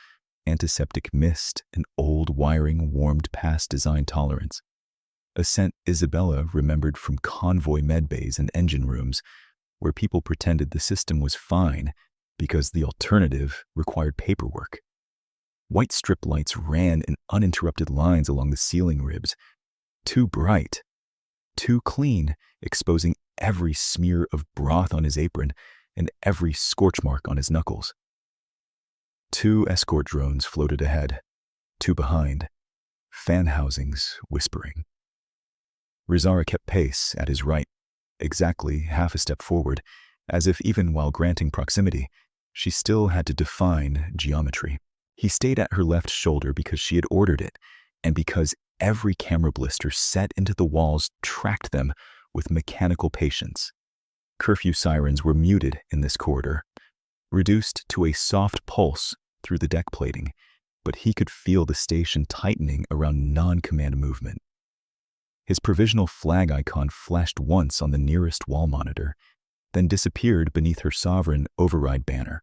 antiseptic mist, and old wiring warmed past design tolerance. A scent Isabella remembered from convoy medbays and engine rooms, where people pretended the system was fine because the alternative required paperwork. White strip lights ran in uninterrupted lines along the ceiling ribs, too bright, too clean, exposing every smear of broth on his apron and every scorch mark on his knuckles. 2 escort drones floated ahead, 2 behind, fan housings whispering. Rizara kept pace at his right, exactly half a step forward, as if even while granting proximity, she still had to define geometry. He stayed at her left shoulder because she had ordered it, and because every camera blister set into the walls tracked them with mechanical patience. Curfew sirens were muted in this corridor, reduced to a soft pulse through the deck plating, but he could feel the station tightening around non-command movement. His provisional flag icon flashed once on the nearest wall monitor, then disappeared beneath her sovereign override banner.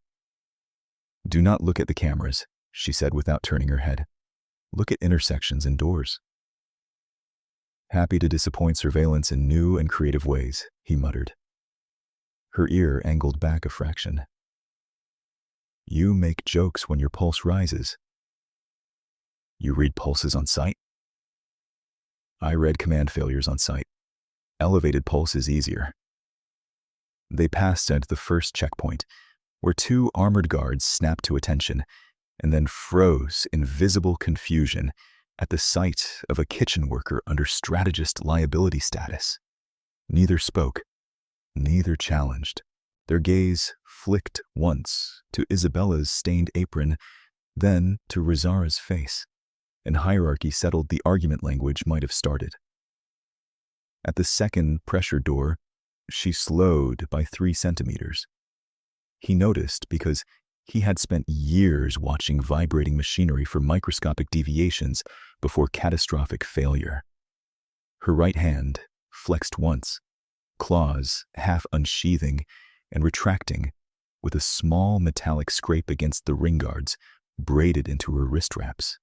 Do not look at the cameras, she said without turning her head. Look at intersections and doors. Happy to disappoint surveillance in new and creative ways, he muttered. Her ear angled back a fraction. You make jokes when your pulse rises. You read pulses on sight? I read command failures on sight. Elevated pulse is easier. They passed at the first checkpoint, where two armored guards snapped to attention and then froze in visible confusion at the sight of a kitchen worker under strategist liability status. Neither spoke, neither challenged. Their gaze flicked once to Isabella's stained apron, then to Rizara's face, and hierarchy settled the argument language might have started. At the second pressure door, she slowed by 3 centimeters. He noticed because he had spent years watching vibrating machinery for microscopic deviations before catastrophic failure. Her right hand flexed once, claws half unsheathing and retracting, with a small metallic scrape against the ring guards braided into her wrist wraps.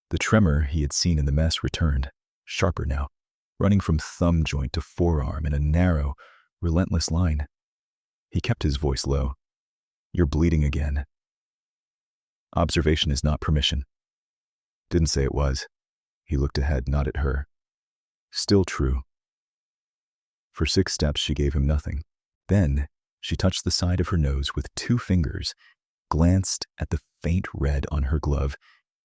The tremor he had seen in the mess returned, sharper now, running from thumb joint to forearm in a narrow, relentless line. He kept his voice low. You're bleeding again. Observation is not permission. Didn't say it was. He looked ahead, not at her. Still true. For 6 steps she gave him nothing. Then she touched the side of her nose with 2 fingers, glanced at the faint red on her glove,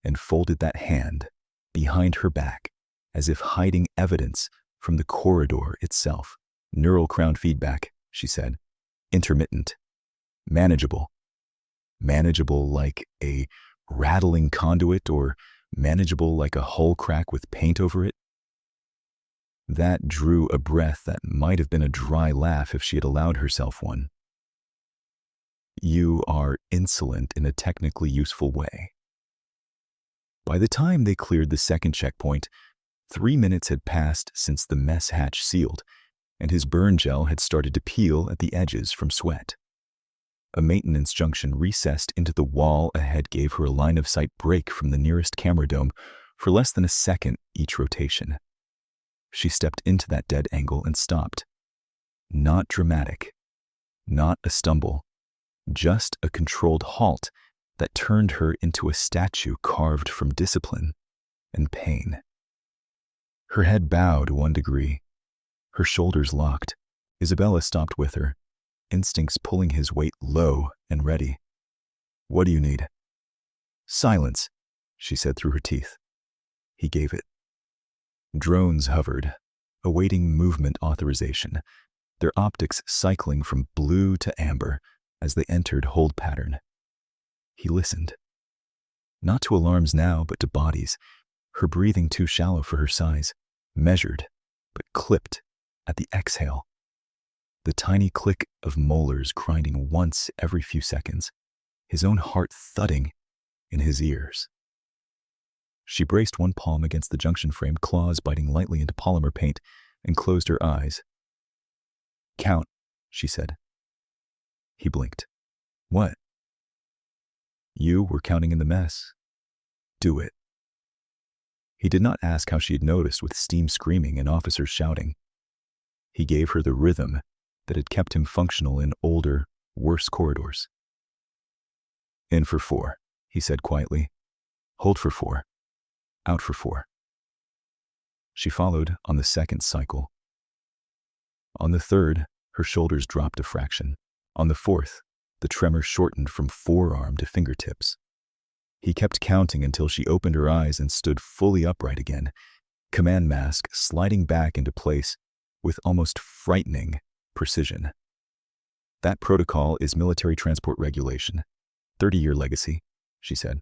and folded that hand behind her back as if hiding evidence from the corridor itself. Neural crown feedback, she said. Intermittent. Manageable. Manageable like a rattling conduit, or manageable like a hull crack with paint over it? That drew a breath that might have been a dry laugh if she had allowed herself one. You are insolent in a technically useful way. By the time they cleared the second checkpoint, 3 minutes had passed since the mess hatch sealed, and his burn gel had started to peel at the edges from sweat. A maintenance junction recessed into the wall ahead gave her a line-of-sight break from the nearest camera dome for less than a second each rotation. She stepped into that dead angle and stopped. Not dramatic, not a stumble, just a controlled halt that turned her into a statue carved from discipline and pain. Her head bowed 1 degree, her shoulders locked. Isabella stopped with her, instincts pulling his weight low and ready. What do you need? Silence, she said through her teeth. He gave it. Drones hovered, awaiting movement authorization, their optics cycling from blue to amber as they entered hold pattern. He listened. Not to alarms now, but to bodies, her breathing too shallow for her size, measured, but clipped at the exhale. The tiny click of molars grinding once every few seconds, his own heart thudding in his ears. She braced one palm against the junction frame, claws biting lightly into polymer paint, and closed her eyes. Count, she said. He blinked. What? You were counting in the mess. Do it. He did not ask how she had noticed with steam screaming and officers shouting. He gave her the rhythm that had kept him functional in older, worse corridors. In for 4, he said quietly. Hold for 4. Out for 4. She followed on the second cycle. On the third, her shoulders dropped a fraction. On the fourth, the tremor shortened from forearm to fingertips. He kept counting until she opened her eyes and stood fully upright again, command mask sliding back into place with almost frightening precision. That protocol is military transport regulation. 30-year legacy, she said.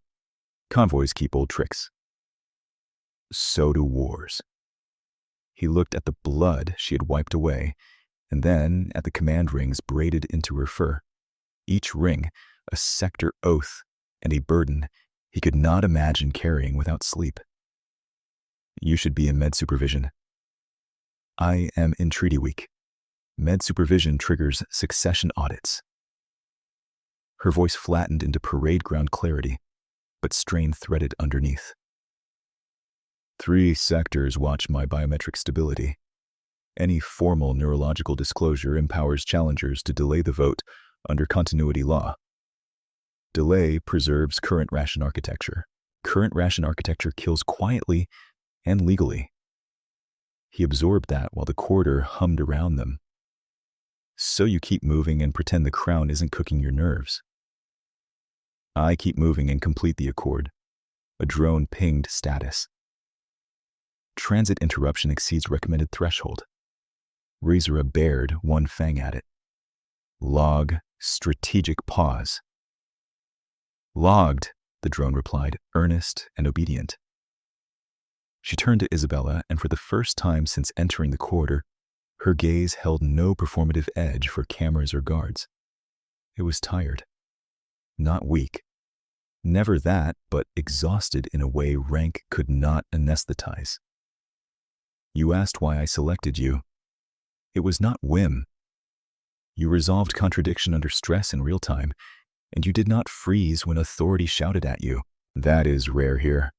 Convoys keep old tricks. So do wars. He looked at the blood she had wiped away, and then at the command rings braided into her fur. Each ring, a sector oath and a burden he could not imagine carrying without sleep. You should be in med supervision. I am in treaty week. Med supervision triggers succession audits. Her voice flattened into parade ground clarity, but strain threaded underneath. 3 sectors watch my biometric stability. Any formal neurological disclosure empowers challengers to delay the vote under continuity law. Delay preserves current ration architecture. Current ration architecture kills quietly and legally. He absorbed that while the corridor hummed around them. So you keep moving and pretend the crown isn't cooking your nerves. I keep moving and complete the accord. A drone pinged status. Transit interruption exceeds recommended threshold. Razor bared one fang at it. Log, strategic pause. Logged, the drone replied, earnest and obedient. She turned to Isabella, and for the first time since entering the corridor, her gaze held no performative edge for cameras or guards. It was tired. Not weak. Never that, but exhausted in a way rank could not anesthetize. You asked why I selected you. It was not whim. You resolved contradiction under stress in real time, and you did not freeze when authority shouted at you. That is rare here.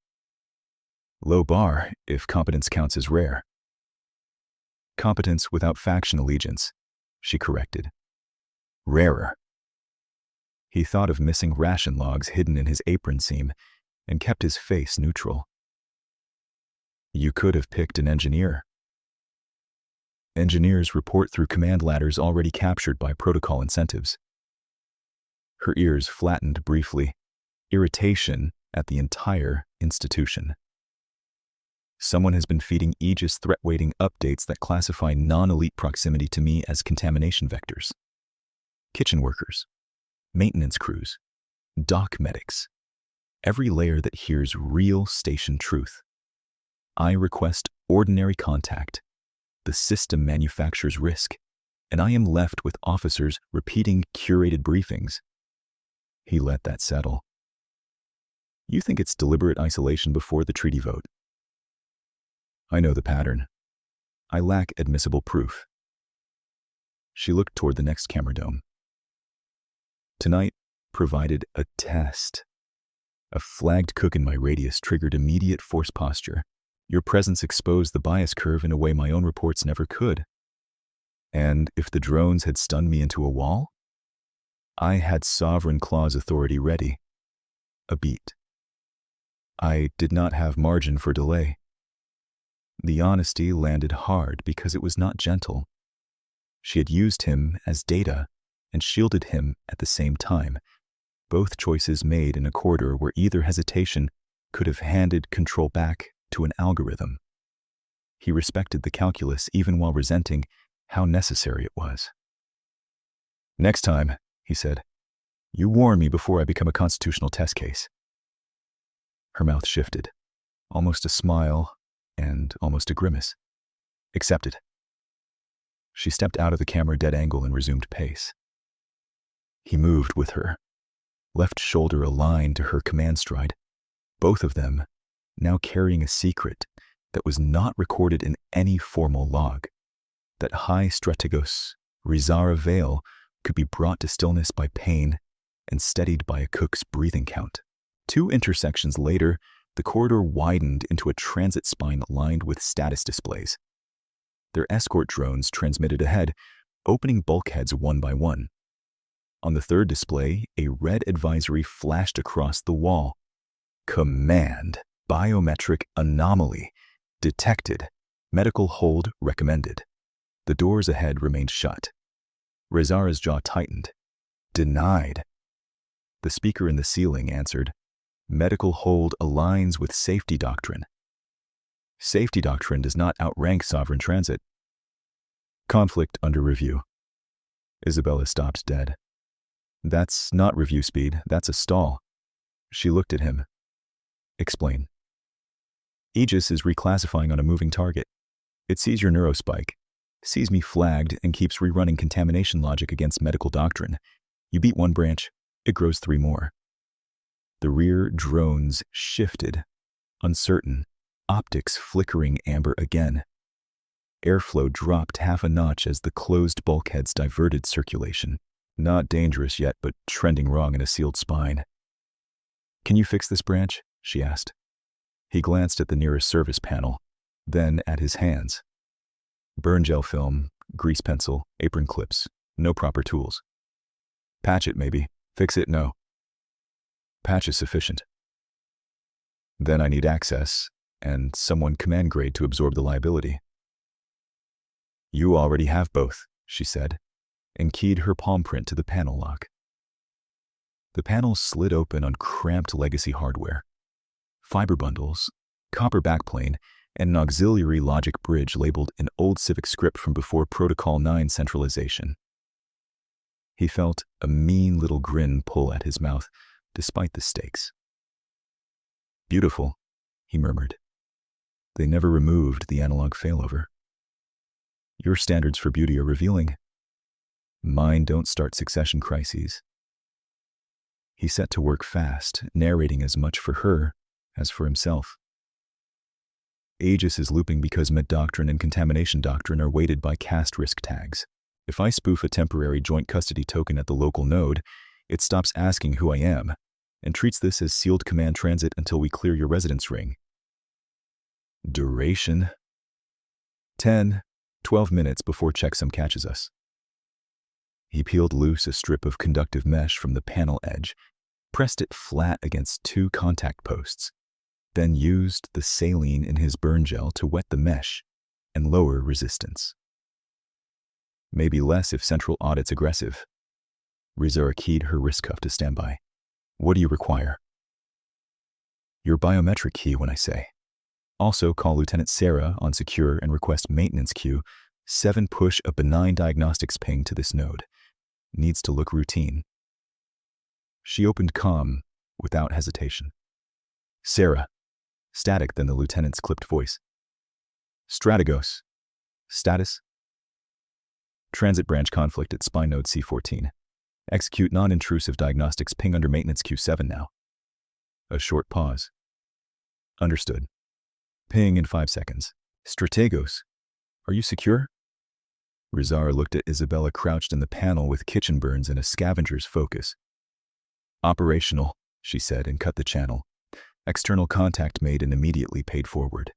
Low bar, if competence counts as rare. Competence without faction allegiance, she corrected. Rarer. He thought of missing ration logs hidden in his apron seam and kept his face neutral. You could have picked an engineer. Engineers report through command ladders already captured by protocol incentives. Her ears flattened briefly, irritation at the entire institution. Someone has been feeding Aegis threat weighting updates that classify non-elite proximity to me as contamination vectors. Kitchen workers, maintenance crews, dock medics, every layer that hears real station truth. I request ordinary contact. The system manufactures risk, and I am left with officers repeating curated briefings. He let that settle. You think it's deliberate isolation before the treaty vote? I know the pattern. I lack admissible proof. She looked toward the next camera dome. Tonight provided a test. A flagged cook in my radius triggered immediate force posture. Your presence exposed the bias curve in a way my own reports never could. And if the drones had stunned me into a wall, I had Sovereign Clause authority ready. A beat. I did not have margin for delay. The honesty landed hard because it was not gentle. She had used him as data and shielded him at the same time, both choices made in a corridor where either hesitation could have handed control back to an algorithm. He respected the calculus even while resenting how necessary it was. Next time, he said, you warn me before I become a constitutional test case. Her mouth shifted, almost a smile and almost a grimace. Accepted. She stepped out of the camera dead angle and resumed pace. He moved with her, left shoulder aligned to her command stride, both of them now carrying a secret that was not recorded in any formal log, that high strategos, Rizara Vale, could be brought to stillness by pain and steadied by a cook's breathing count. 2 intersections later, the corridor widened into a transit spine lined with status displays. Their escort drones transmitted ahead, opening bulkheads one by one. On the 3rd display, a red advisory flashed across the wall. Command. Biometric anomaly. Detected. Medical hold recommended. The doors ahead remained shut. Rezara's jaw tightened. Denied. The speaker in the ceiling answered, medical hold aligns with safety doctrine. Safety doctrine does not outrank sovereign transit. Conflict under review. Isabella stopped dead. That's not review speed, that's a stall. She looked at him. Explain. Aegis is reclassifying on a moving target. It sees your neurospike, sees me flagged, and keeps rerunning contamination logic against medical doctrine. You beat one branch, it grows 3 more. The rear drones shifted, uncertain, optics flickering amber again. Airflow dropped half a notch as the closed bulkheads diverted circulation. Not dangerous yet, but trending wrong in a sealed spine. Can you fix this branch? She asked. He glanced at the nearest service panel, then at his hands. Burn gel film, grease pencil, apron clips, no proper tools. Patch it maybe, fix it no. Patch is sufficient. Then I need access, and someone command grade to absorb the liability. You already have both, she said, and keyed her palm print to the panel lock. The panel slid open on cramped legacy hardware. Fiber bundles, copper backplane, and an auxiliary logic bridge labeled in old Civic script from before Protocol 9 centralization. He felt a mean little grin pull at his mouth, despite the stakes. Beautiful, he murmured. They never removed the analog failover. Your standards for beauty are revealing. Mine don't start succession crises. He set to work fast, narrating as much for her as for himself. Aegis is looping because med doctrine and contamination doctrine are weighted by caste risk tags. If I spoof a temporary joint custody token at the local node, it stops asking who I am and treats this as sealed command transit until we clear your residence ring. Duration? 10, 12 minutes before checksum catches us. He peeled loose a strip of conductive mesh from the panel edge, pressed it flat against 2 contact posts, then used the saline in his burn gel to wet the mesh and lower resistance. Maybe less if central audit's aggressive. Rizara keyed her wrist cuff to standby. What do you require? Your biometric key when I say. Also call Lieutenant Sarah on secure and request maintenance queue. 7 push a benign diagnostics ping to this node. Needs to look routine. She opened comm without hesitation. Sarah. Static than the lieutenant's clipped voice. Strategos. Status? Transit branch conflict at spine node C14. Execute non-intrusive diagnostics ping under maintenance Q7 now. A short pause. Understood. Ping in 5 seconds. Strategos. Are you secure? Rizara looked at Isabella crouched in the panel with kitchen burns and a scavenger's focus. Operational, she said and cut the channel. External contact made and immediately paid forward.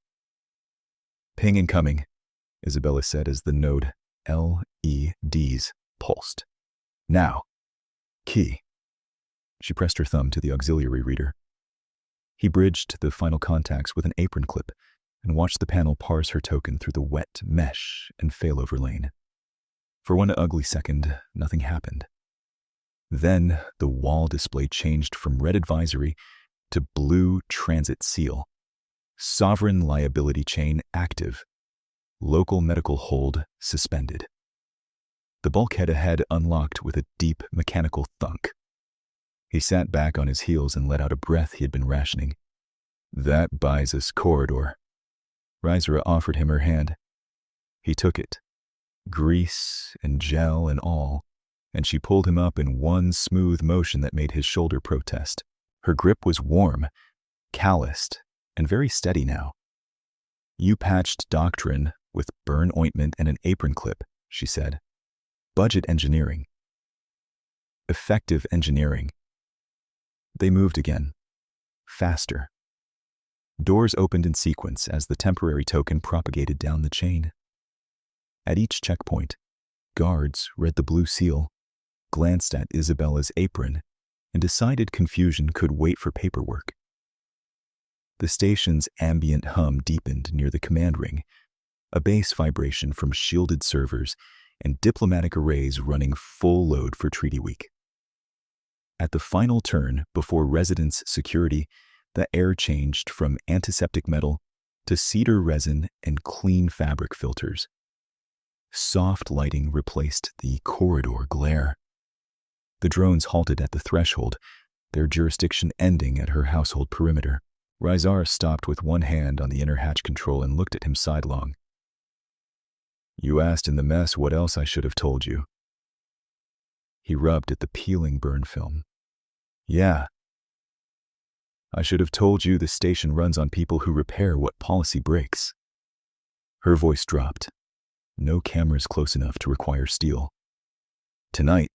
Ping incoming, Isabella said as the node LEDs pulsed. Now. Key. She pressed her thumb to the auxiliary reader. He bridged the final contacts with an apron clip and watched the panel parse her token through the wet mesh and failover lane. For 1 ugly second, nothing happened. Then the wall display changed from red advisory to blue transit seal. Sovereign liability chain active. Local medical hold suspended. The bulkhead ahead unlocked with a deep mechanical thunk. He sat back on his heels and let out a breath he had been rationing. That buys us corridor. Rizara offered him her hand. He took it, grease and gel and all, and she pulled him up in one smooth motion that made his shoulder protest. Her grip was warm, calloused, and very steady now. You patched doctrine with burn ointment and an apron clip, she said. Budget engineering. Effective engineering. They moved again. Faster. Doors opened in sequence as the temporary token propagated down the chain. At each checkpoint, guards read the blue seal, glanced at Isabella's apron, and decided confusion could wait for paperwork. The station's ambient hum deepened near the command ring, a bass vibration from shielded servers and diplomatic arrays running full load for Treaty Week. At the final turn before residence security, the air changed from antiseptic metal to cedar resin and clean fabric filters. Soft lighting replaced the corridor glare. The drones halted at the threshold, their jurisdiction ending at her household perimeter. Rizara stopped with one hand on the inner hatch control and looked at him sidelong. You asked in the mess what else I should have told you. He rubbed at the peeling burn film. Yeah. I should have told you the station runs on people who repair what policy breaks. Her voice dropped. No cameras close enough to require steel. Tonight,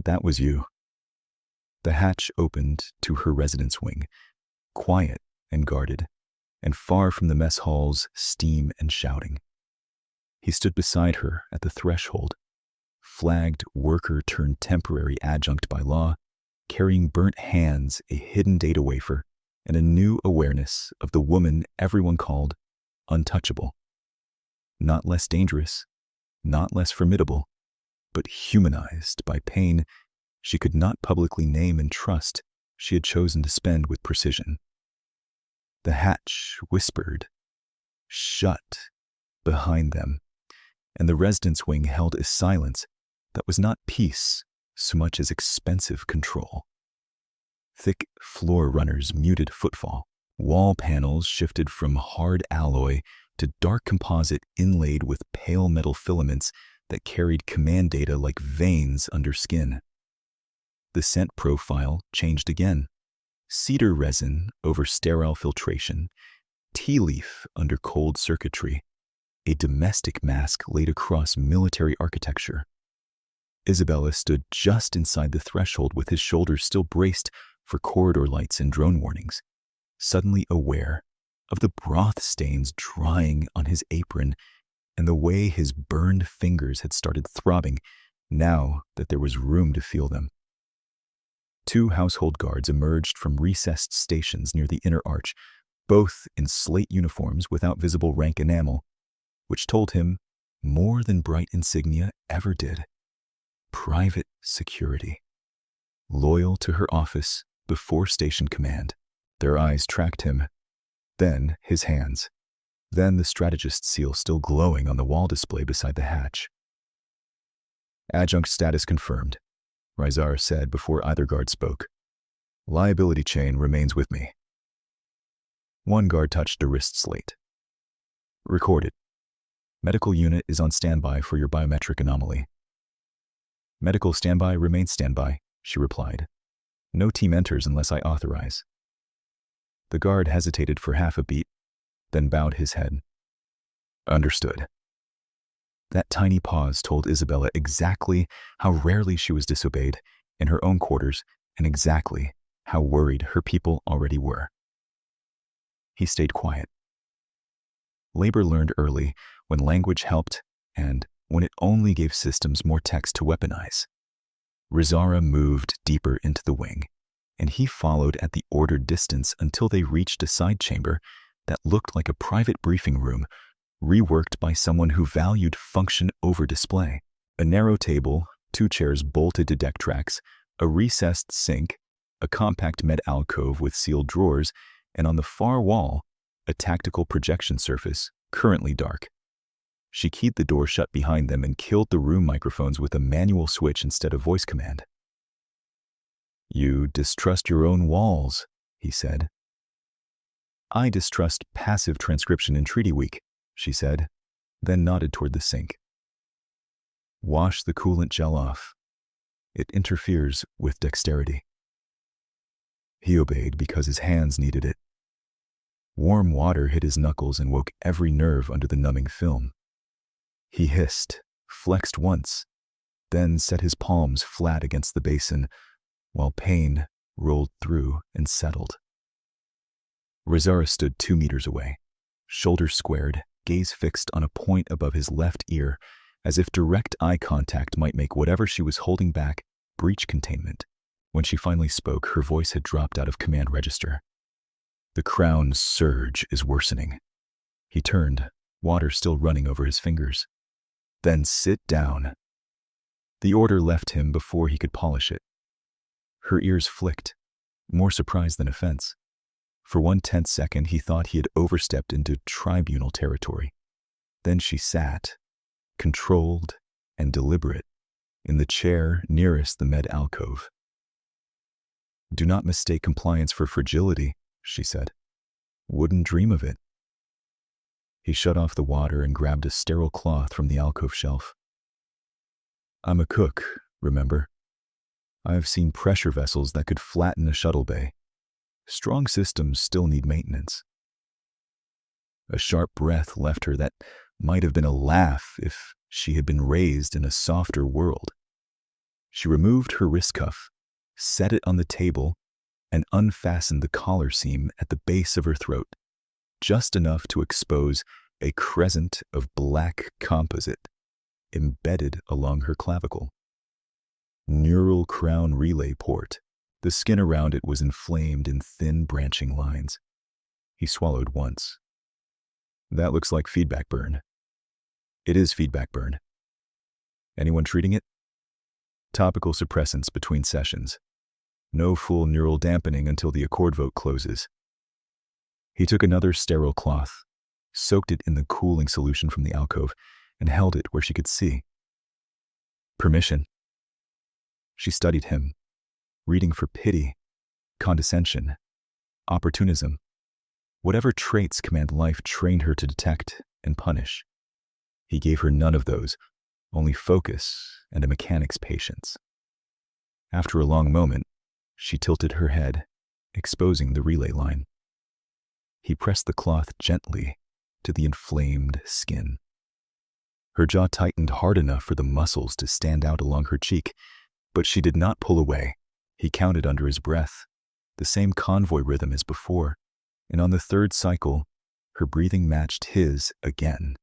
that was you. The hatch opened to her residence wing, quiet and guarded, and far from the mess hall's steam and shouting. He stood beside her at the threshold, flagged worker turned temporary adjunct by law, carrying burnt hands, a hidden data wafer, and a new awareness of the woman everyone called untouchable. Not less dangerous, not less formidable, but humanized by pain she could not publicly name and trust she had chosen to spend with precision. The hatch whispered, shut, behind them, and the residence wing held a silence that was not peace so much as expensive control. Thick floor runners muted footfall. Wall panels shifted from hard alloy to dark composite inlaid with pale metal filaments that carried command data like veins under skin. The scent profile changed again. Cedar resin over sterile filtration, tea leaf under cold circuitry, a domestic mask laid across military architecture. Isabella stood just inside the threshold with his shoulders still braced for corridor lights and drone warnings, suddenly aware of the broth stains drying on his apron and the way his burned fingers had started throbbing now that there was room to feel them. 2 household guards emerged from recessed stations near the inner arch, both in slate uniforms without visible rank enamel, which told him more than bright insignia ever did. Private security. Loyal to her office before station command. Their eyes tracked him, then his hands, then the strategist seal still glowing on the wall display beside the hatch. Adjunct status confirmed, Rizar said before either guard spoke. Liability chain remains with me. One guard touched a wrist slate. Recorded. Medical unit is on standby for your biometric anomaly. Medical standby remains standby, she replied. No team enters unless I authorize. The guard hesitated for half a beat, then bowed his head. Understood. That tiny pause told Isabella exactly how rarely she was disobeyed in her own quarters and exactly how worried her people already were. He stayed quiet. Labor learned early when language helped and when it only gave systems more text to weaponize. Rizara moved deeper into the wing, and he followed at the ordered distance until they reached a side chamber that looked like a private briefing room reworked by someone who valued function over display. A narrow table, 2 chairs bolted to deck tracks, a recessed sink, a compact med alcove with sealed drawers, and on the far wall, a tactical projection surface, currently dark. She keyed the door shut behind them and killed the room microphones with a manual switch instead of voice command. You distrust your own walls, he said. I distrust passive transcription in Treaty Week, she said, then nodded toward the sink. Wash the coolant gel off. It interferes with dexterity. He obeyed because his hands needed it. Warm water hit his knuckles and woke every nerve under the numbing film. He hissed, flexed once, then set his palms flat against the basin, while pain rolled through and settled. Rizara stood 2 meters away, shoulders squared, gaze fixed on a point above his left ear, as if direct eye contact might make whatever she was holding back breach containment. When she finally spoke, her voice had dropped out of command register. The crown surge is worsening. He turned, water still running over his fingers. Then sit down. The order left him before he could polish it. Her ears flicked, more surprise than offense. For 1 tense second, he thought he had overstepped into tribunal territory. Then she sat, controlled and deliberate, in the chair nearest the med alcove. Do not mistake compliance for fragility, she said. Wouldn't dream of it. He shut off the water and grabbed a sterile cloth from the alcove shelf. I'm a cook, remember? I've seen pressure vessels that could flatten a shuttle bay. Strong systems still need maintenance. A sharp breath left her that might have been a laugh if she had been raised in a softer world. She removed her wrist cuff, set it on the table, and unfastened the collar seam at the base of her throat, just enough to expose a crescent of black composite embedded along her clavicle. Neural crown relay port, The skin around it was inflamed in thin branching lines. He swallowed once. That looks like feedback burn. It is feedback burn. Anyone treating it? Topical suppressants between sessions. No full neural dampening until the accord vote closes. He took another sterile cloth, soaked it in the cooling solution from the alcove, and held it where she could see. Permission. She studied him, reading for pity, condescension, opportunism, whatever traits command life trained her to detect and punish. He gave her none of those, only focus and a mechanic's patience. After a long moment, she tilted her head, exposing the relay line. He pressed the cloth gently to the inflamed skin. Her jaw tightened hard enough for the muscles to stand out along her cheek, but she did not pull away. He counted under his breath, the same convoy rhythm as before, and on the third cycle, her breathing matched his again.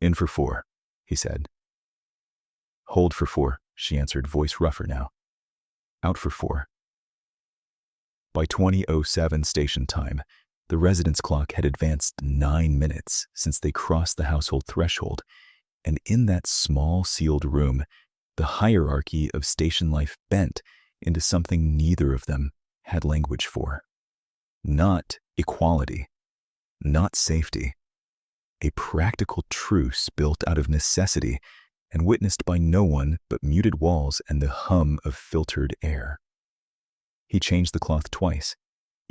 In for 4, he said. Hold for 4, she answered, voice rougher now. Out for 4. By 20:07 station time, the residence clock had advanced 9 minutes since they crossed the household threshold, and in that small sealed room, the hierarchy of station life bent into something neither of them had language for. Not equality, not safety. A practical truce built out of necessity and witnessed by no one but muted walls and the hum of filtered air. He changed the cloth twice,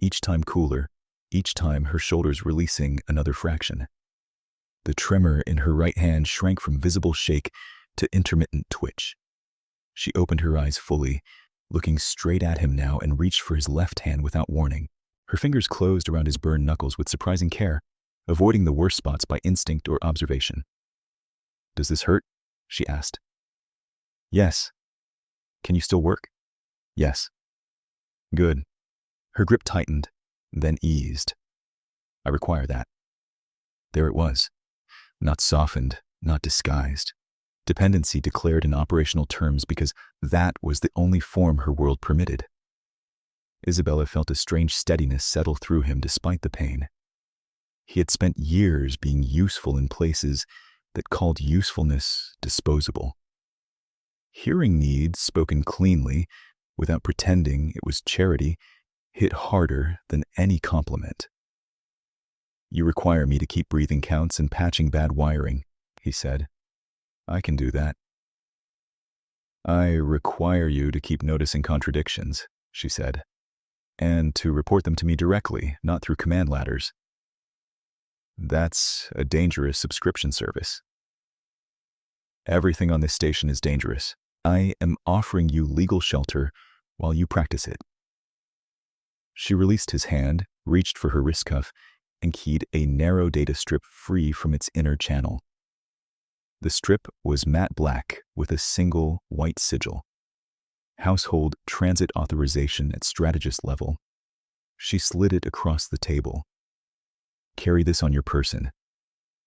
each time cooler, each time her shoulders releasing another fraction. The tremor in her right hand shrank from visible shake to intermittent twitch. She opened her eyes fully, looking straight at him now, and reached for his left hand without warning. Her fingers closed around his burned knuckles with surprising care, avoiding the worst spots by instinct or observation. Does this hurt? She asked. Yes. Can you still work? Yes. Good. Her grip tightened, then eased. I require that. There it was. Not softened, not disguised. Dependency declared in operational terms because that was the only form her world permitted. Isabella felt a strange steadiness settle through him despite the pain. He had spent years being useful in places that called usefulness disposable. Hearing needs spoken cleanly, without pretending it was charity, hit harder than any compliment. You require me to keep breathing counts and patching bad wiring, he said. I can do that. I require you to keep noticing contradictions, she said, and to report them to me directly, not through command ladders. That's a dangerous subscription service. Everything on this station is dangerous. I am offering you legal shelter while you practice it. She released his hand, reached for her wrist cuff, and keyed a narrow data strip free from its inner channel. The strip was matte black with a single white sigil. Household transit authorization at strategist level. She slid it across the table. Carry this on your person.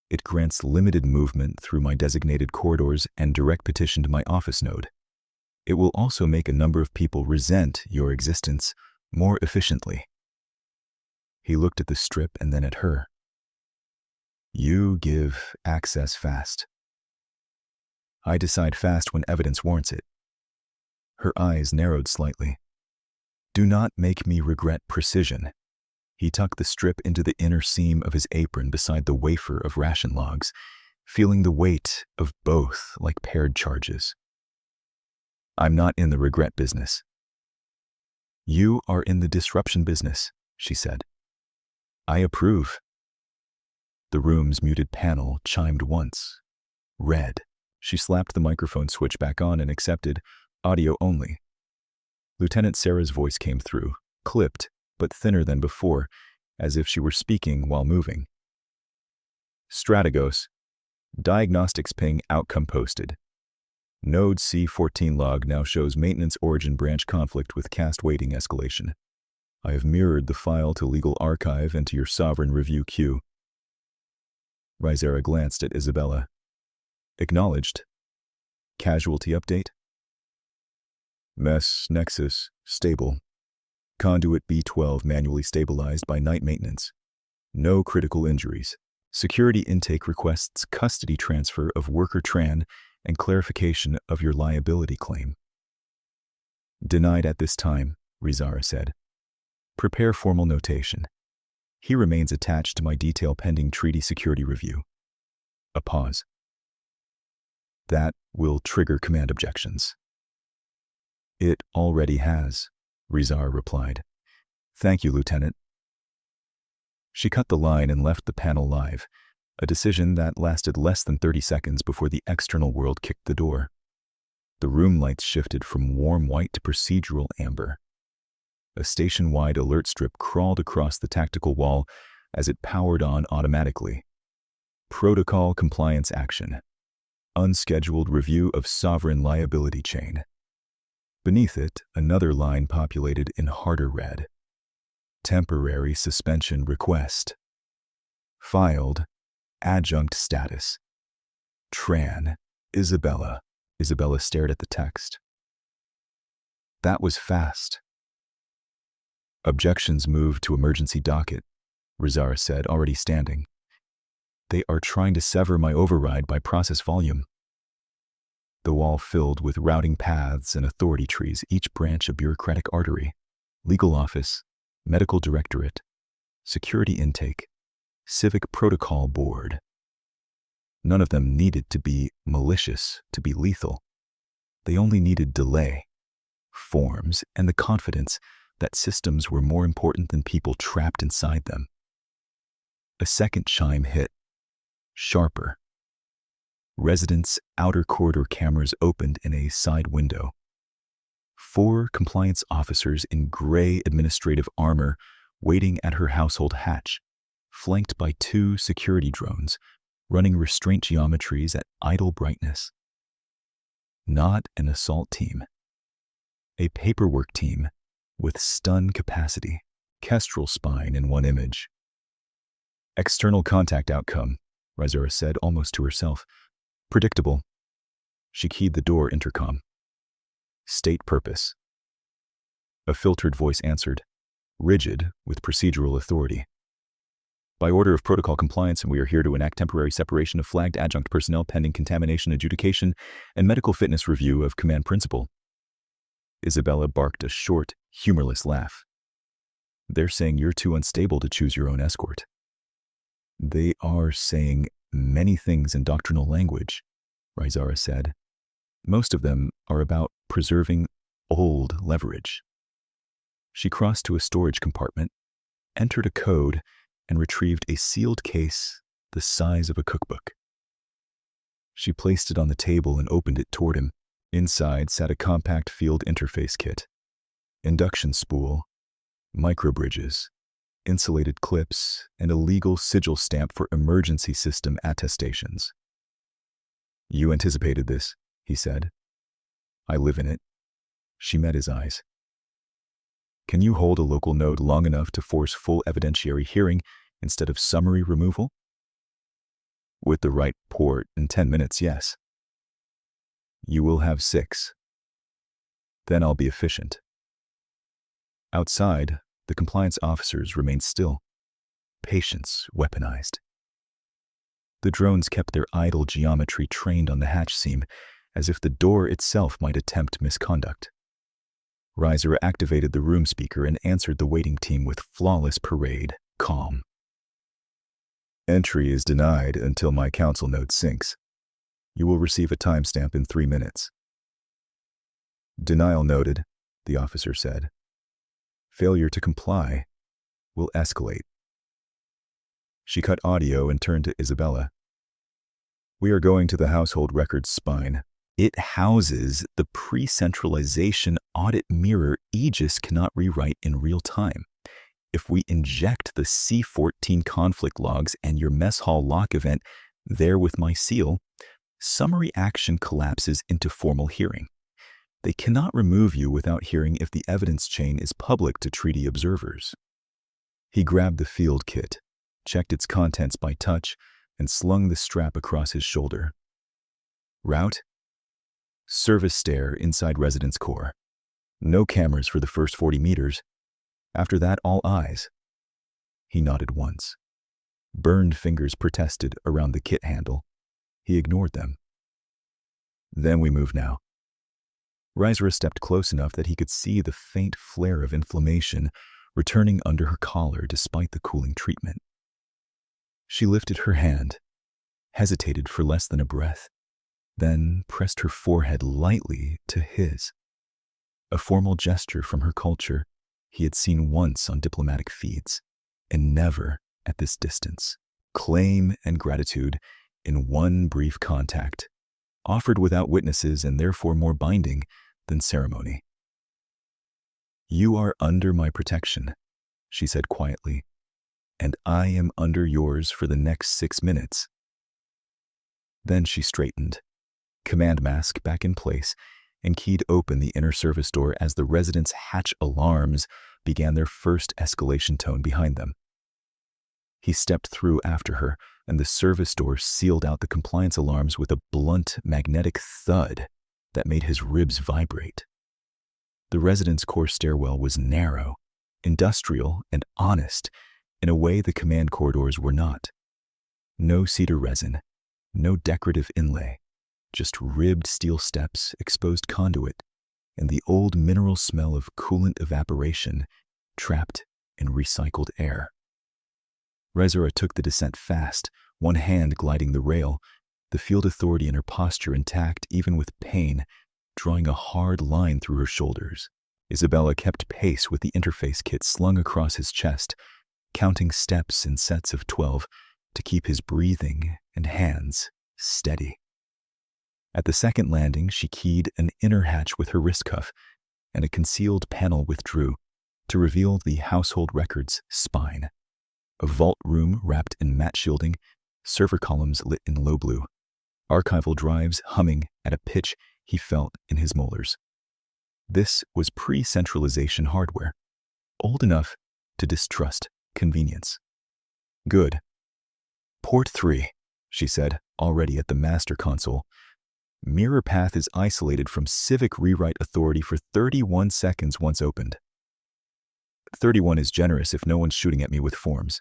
It grants limited movement through my designated corridors and direct petition to my office node. It will also make a number of people resent your existence more efficiently. He looked at the strip and then at her. You give access fast. I decide fast when evidence warrants it. Her eyes narrowed slightly. Do not make me regret precision. He tucked the strip into the inner seam of his apron beside the wafer of ration logs, feeling the weight of both like paired charges. I'm not in the regret business. You are in the disruption business, she said. I approve. The room's muted panel chimed once. Red. She slapped the microphone switch back on and accepted audio only. Lieutenant Sarah's voice came through, clipped, but thinner than before, as if she were speaking while moving. Strategos. Diagnostics ping outcome posted. Node C14 log now shows maintenance origin branch conflict with cast waiting escalation. I have mirrored the file to legal archive and to your sovereign review queue. Rizera glanced at Isabella. Acknowledged. Casualty update. Mess Nexus stable. Conduit B12 manually stabilized by night maintenance. No critical injuries. Security intake requests custody transfer of worker Tran and clarification of your liability claim. Denied at this time, Rizara said. Prepare formal notation. He remains attached to my detail pending treaty security review. A pause. That will trigger command objections. It already has, Rizar replied. Thank you, Lieutenant. She cut the line and left the panel live, a decision that lasted less than 30 seconds before the external world kicked the door. The room lights shifted from warm white to procedural amber. A station-wide alert strip crawled across the tactical wall as it powered on automatically. Protocol compliance action. Unscheduled review of sovereign liability chain. Beneath it, another line populated in harder red. Temporary suspension request. Filed. Adjunct status. Tran. Isabella. Isabella stared at the text. That was fast. Objections moved to emergency docket, Rizar said, already standing. They are trying to sever my override by process volume. The wall filled with routing paths and authority trees, each branch a bureaucratic artery. Legal office, medical directorate, security intake, civic protocol board. None of them needed to be malicious, to be lethal. They only needed delay, forms, and the confidence that systems were more important than people trapped inside them. A second chime hit, sharper. Residents' outer corridor cameras opened in a side window. 4 compliance officers in gray administrative armor waiting at her household hatch, flanked by 2 security drones running restraint geometries at idle brightness. Not an assault team. A paperwork team with stun capacity, kestrel spine in one image. External contact outcome, Rizura said almost to herself. Predictable. She keyed the door intercom. State purpose. A filtered voice answered, rigid with procedural authority. By order of protocol compliance, we are here to enact temporary separation of flagged adjunct personnel pending contamination adjudication and medical fitness review of command principal. Isabella barked a short, humorless laugh. They're saying you're too unstable to choose your own escort. They are saying many things in doctrinal language, Rizara said. Most of them are about preserving old leverage. She crossed to a storage compartment, entered a code, and retrieved a sealed case the size of a cookbook. She placed it on the table and opened it toward him. Inside sat a compact field interface kit, induction spool, microbridges, insulated clips, and a legal sigil stamp for emergency system attestations. You anticipated this, he said. I live in it. She met his eyes. Can you hold a local node long enough to force full evidentiary hearing instead of summary removal? With the right port in 10 minutes, yes. You will have 6. Then I'll be efficient. Outside, the compliance officers remained still, patience weaponized. The drones kept their idle geometry trained on the hatch seam, as if the door itself might attempt misconduct. Riser activated the room speaker and answered the waiting team with flawless parade, calm. Entry is denied until my council node syncs. You will receive a timestamp in 3 minutes. Denial noted, the officer said. Failure to comply will escalate. She cut audio and turned to Isabella. We are going to the household records spine. It houses the pre-centralization audit mirror Aegis cannot rewrite in real time. If we inject the C-14 conflict logs and your mess hall lock event there with my seal, summary action collapses into formal hearing. They cannot remove you without hearing if the evidence chain is public to treaty observers. He grabbed the field kit, checked its contents by touch, and slung the strap across his shoulder. Route? Service stair inside residence core. No cameras for the first 40 meters. After that, all eyes. He nodded once. Burned fingers protested around the kit handle. He ignored them. Then we move now. Rysera stepped close enough that he could see the faint flare of inflammation returning under her collar despite the cooling treatment. She lifted her hand, hesitated for less than a breath, then pressed her forehead lightly to his. A formal gesture from her culture he had seen once on diplomatic feeds, and never at this distance. Claim and gratitude in one brief contact, offered without witnesses and therefore more binding than ceremony. "You are under my protection," she said quietly, "and I am under yours for the next 6 minutes." Then she straightened, command mask back in place, and keyed open the inner service door as the residents' hatch alarms began their first escalation tone behind them. He stepped through after her, and the service door sealed out the compliance alarms with a blunt, magnetic thud that made his ribs vibrate. The residence core stairwell was narrow, industrial, and honest in a way the command corridors were not. No cedar resin, no decorative inlay, just ribbed steel steps, exposed conduit, and the old mineral smell of coolant evaporation trapped in recycled air. Rysera took the descent fast, one hand gliding the rail, the field authority in her posture intact even with pain, drawing a hard line through her shoulders. Isabella kept pace with the interface kit slung across his chest, counting steps in sets of 12 to keep his breathing and hands steady. At the second landing, she keyed an inner hatch with her wrist cuff, and a concealed panel withdrew to reveal the household records spine. A vault room wrapped in matte shielding, server columns lit in low blue, archival drives humming at a pitch he felt in his molars. This was pre-centralization hardware, old enough to distrust convenience. "Good. Port 3, she said, already at the master console. "Mirror path is isolated from civic rewrite authority for 31 seconds once opened." 31 is generous if no one's shooting at me with forms,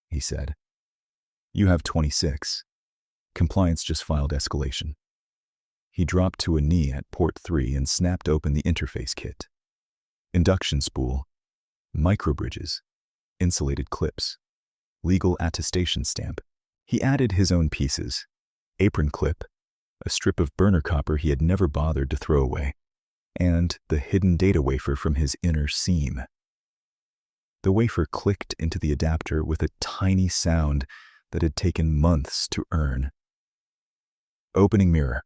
he said. "You have 26. Compliance just filed escalation." He dropped to a knee at port 3 and snapped open the interface kit. Induction spool, microbridges, insulated clips, legal attestation stamp. He added his own pieces, apron clip, a strip of burner copper he had never bothered to throw away, and the hidden data wafer from his inner seam. The wafer clicked into the adapter with a tiny sound that had taken months to earn. "Opening mirror,"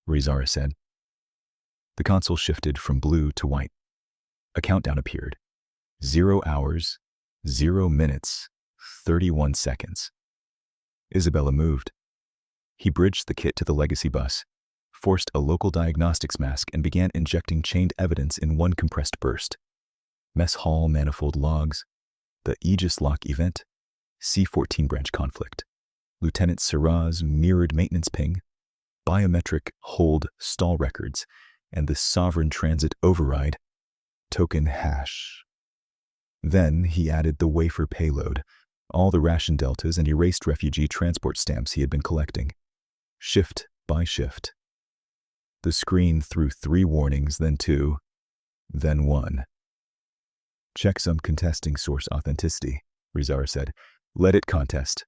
Rysera said. The console shifted from blue to white. A countdown appeared. 0 hours, 0 minutes, 31 seconds. Isabella moved. He bridged the kit to the legacy bus, forced a local diagnostics mask, and began injecting chained evidence in one compressed burst. Mess hall manifold logs, the Aegis lock event, C-14 branch conflict, Lieutenant Syrah's mirrored maintenance ping, biometric hold stall records, and the sovereign transit override token hash. Then he added the wafer payload, all the ration deltas and erased refugee transport stamps he had been collecting, shift by shift. The screen threw 3 warnings, then 2, then 1. "Checksum contesting source authenticity," Rysera said. "Let it contest.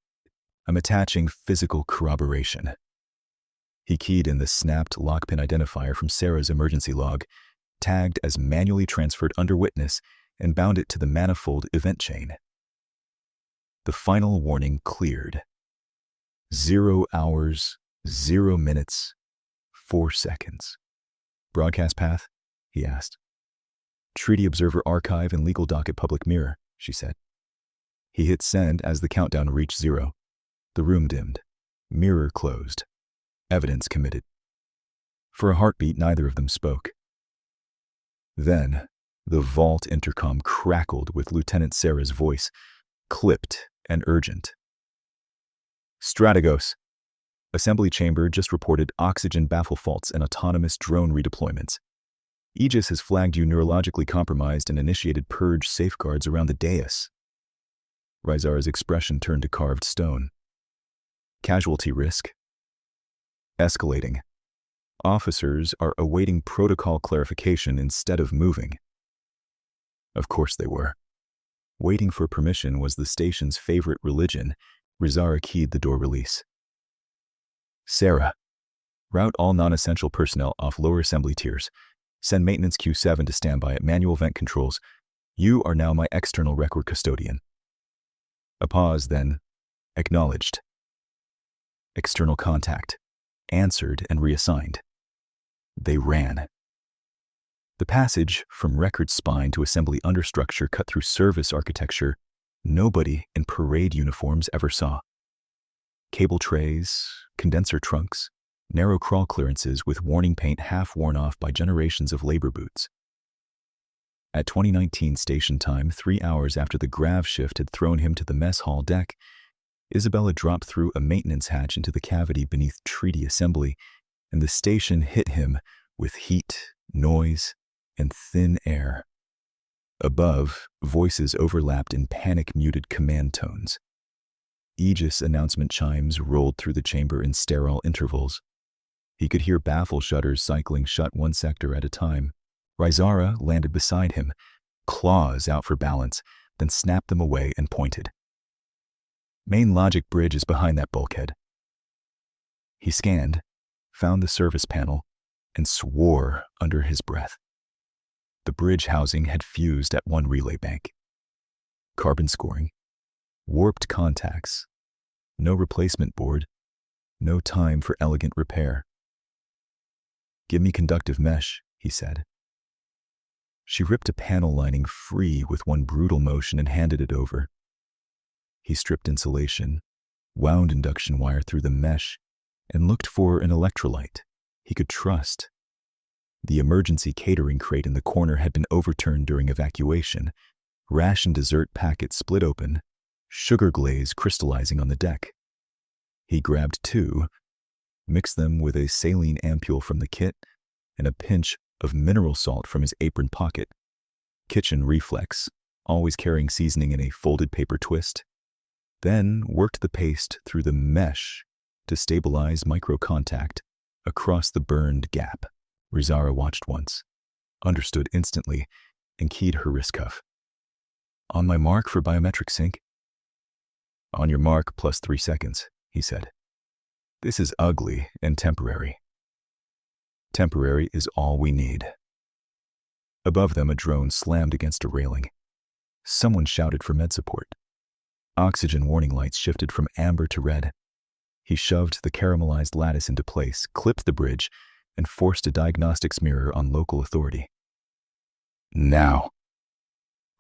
I'm attaching physical corroboration." He keyed in the snapped lockpin identifier from Sarah's emergency log, tagged as manually transferred under witness, and bound it to the manifold event chain. The final warning cleared. 0 hours, 0 minutes, 4 seconds. "Broadcast path?" he asked. "Treaty Observer Archive and Legal Docket Public Mirror," she said. He hit send as the countdown reached 0. The room dimmed. Mirror closed. Evidence committed. For a heartbeat, neither of them spoke. Then, the vault intercom crackled with Lieutenant Sarah's voice, clipped and urgent. "Strategos. Assembly chamber just reported oxygen baffle faults and autonomous drone redeployments. Aegis has flagged you neurologically compromised and initiated purge safeguards around the dais. Rizara's expression turned to carved stone. Casualty risk escalating. Officers are awaiting protocol clarification instead of moving. Of course they were. Waiting for permission was the station's favorite religion. Rizara keyed the door release. Sarah, route all non-essential personnel off lower assembly tiers. Send maintenance Q7 to standby at manual vent controls. You are now my external record custodian. A pause, then. Acknowledged. External contact. Answered and reassigned. They ran. The passage from record spine to assembly understructure cut through service architecture nobody in parade uniforms ever saw. Cable trays, condenser trunks, narrow crawl clearances with warning paint half worn off by generations of labor boots. At 2019 station time, 3 hours after the grav shift had thrown him to the mess hall deck, Isabella dropped through a maintenance hatch into the cavity beneath treaty assembly, and the station hit him with heat, noise, and thin air. Above, voices overlapped in panic-muted command tones. Aegis announcement chimes rolled through the chamber in sterile intervals. He could hear baffle shutters cycling shut one sector at a time. Rizara landed beside him, claws out for balance, then snapped them away and pointed. Main logic bridge is behind that bulkhead. He scanned, found the service panel, and swore under his breath. The bridge housing had fused at one relay bank. Carbon scoring, warped contacts, no replacement board, no time for elegant repair. Give me conductive mesh, he said. She ripped a panel lining free with one brutal motion and handed it over. He stripped insulation, wound induction wire through the mesh, and looked for an electrolyte he could trust. The emergency catering crate in the corner had been overturned during evacuation. Ration dessert packets split open, sugar glaze crystallizing on the deck. He grabbed 2, mixed them with a saline ampule from the kit, and a pinch of mineral salt from his apron pocket. Kitchen reflex, always carrying seasoning in a folded paper twist. Then worked the paste through the mesh to stabilize microcontact across the burned gap. Rizara watched once, understood instantly, and keyed her wrist cuff. On my mark for biometric sync? On your mark plus 3 seconds, he said. This is ugly and temporary. Temporary is all we need. Above them, a drone slammed against a railing. Someone shouted for med support. Oxygen warning lights shifted from amber to red. He shoved the caramelized lattice into place, clipped the bridge, and forced a diagnostics mirror on local authority. Now.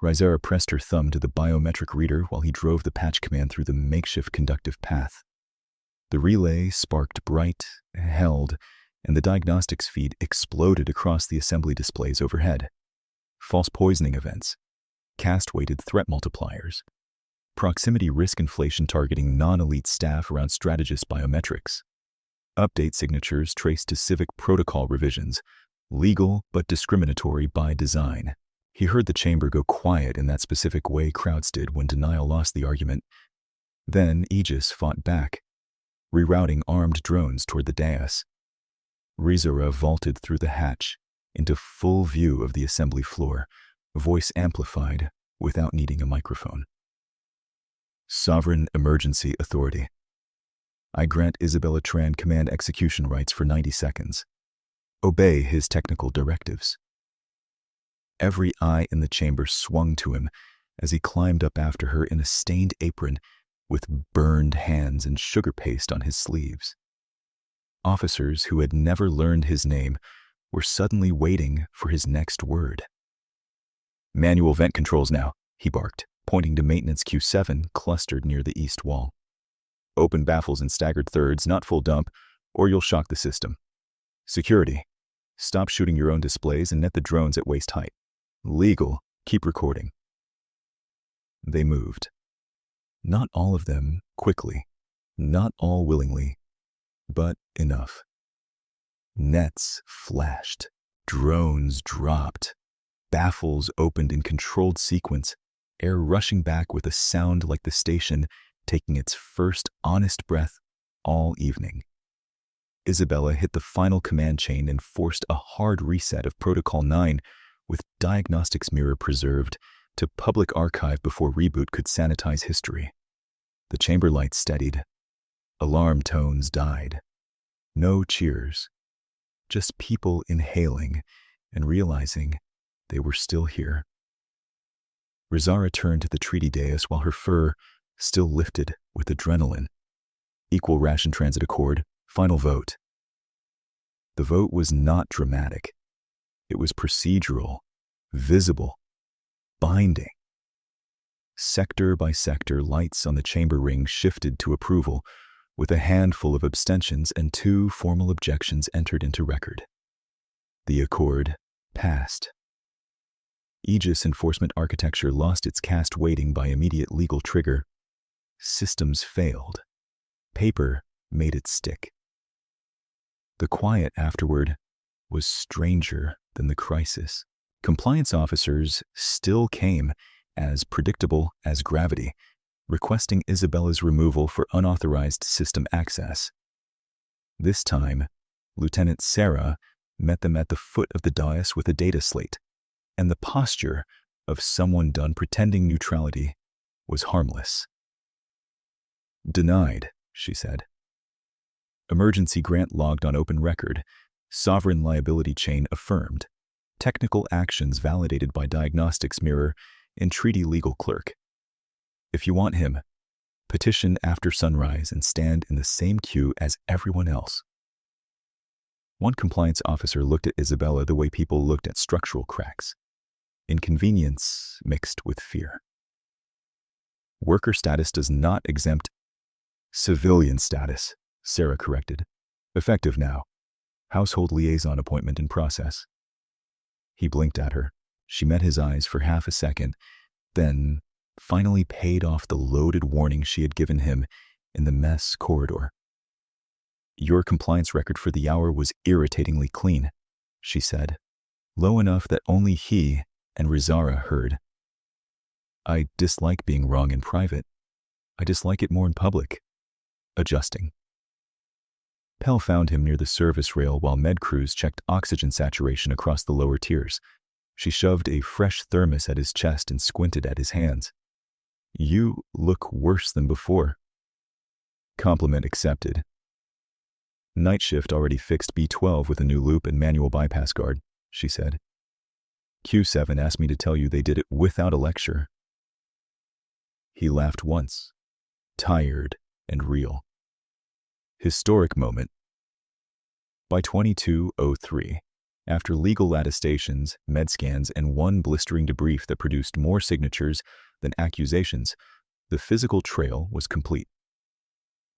Rizara pressed her thumb to the biometric reader while he drove the patch command through the makeshift conductive path. The relay sparked bright, held, and the diagnostics feed exploded across the assembly displays overhead. False poisoning events, cast-weighted threat multipliers, proximity risk inflation targeting non-elite staff around strategist biometrics, update signatures traced to civic protocol revisions, legal but discriminatory by design. He heard the chamber go quiet in that specific way crowds did when denial lost the argument. Then Aegis fought back, rerouting armed drones toward the dais. Rizara vaulted through the hatch into full view of the assembly floor, voice amplified without needing a microphone. Sovereign Emergency Authority. I grant Isabella Tran command execution rights for 90 seconds. Obey his technical directives. Every eye in the chamber swung to him as he climbed up after her in a stained apron with burned hands and sugar paste on his sleeves. Officers who had never learned his name were suddenly waiting for his next word. Manual vent controls now, he barked, pointing to maintenance Q7 clustered near the east wall. Open baffles in staggered thirds, not full dump, or you'll shock the system. Security. Stop shooting your own displays and net the drones at waist height. Legal. Keep recording. They moved. Not all of them quickly, not all willingly, but enough. Nets flashed, Drones dropped. Baffles opened in controlled sequence, air rushing back with a sound like the station taking its first honest breath all evening. Isabella hit the final command chain and forced a hard reset of Protocol 9 with diagnostics mirror preserved to public archive before reboot could sanitize history. The chamber lights steadied. Alarm tones died. No cheers. Just people inhaling and realizing they were still here. Rizara turned to the treaty dais while her fur still lifted with adrenaline. Equal ration transit accord, final vote. The vote was not dramatic. It was procedural, visible, binding. Sector by sector, lights on the chamber ring shifted to approval, with a handful of abstentions and 2 formal objections entered into record. The accord passed. Aegis enforcement architecture lost its cast weighting by immediate legal trigger. Systems failed. Paper made it stick. The quiet afterward was stranger than the crisis. Compliance officers still came, as predictable as gravity, requesting Isabella's removal for unauthorized system access. This time, Lieutenant Sarah met them at the foot of the dais with a data slate, and the posture of someone done pretending neutrality was harmless. "Denied," she said. Emergency grant logged on open record. Sovereign liability chain affirmed. Technical actions validated by diagnostics mirror and treaty legal clerk. If you want him, petition after sunrise and stand in the same queue as everyone else. One compliance officer looked at Isabella the way people looked at structural cracks. Inconvenience mixed with fear. Worker status does not exempt civilian status, Sarah corrected. Effective now. Household liaison appointment in process. He blinked at her. She met his eyes for half a second, then finally paid off the loaded warning she had given him in the mess corridor. Your compliance record for the hour was irritatingly clean, she said, low enough that only he and Rizara heard. I dislike being wrong in private. I dislike it more in public. Adjusting. Pell found him near the service rail while med crews checked oxygen saturation across the lower tiers. She shoved a fresh thermos at his chest and squinted at his hands. You look worse than before. Compliment accepted. Night shift already fixed B12 with a new loop and manual bypass guard, she said. Q7 asked me to tell you they did it without a lecture. He laughed once, tired and real. Historic moment. By 22:03, after legal attestations, med scans, and one blistering debrief that produced more signatures than accusations, the physical trail was complete.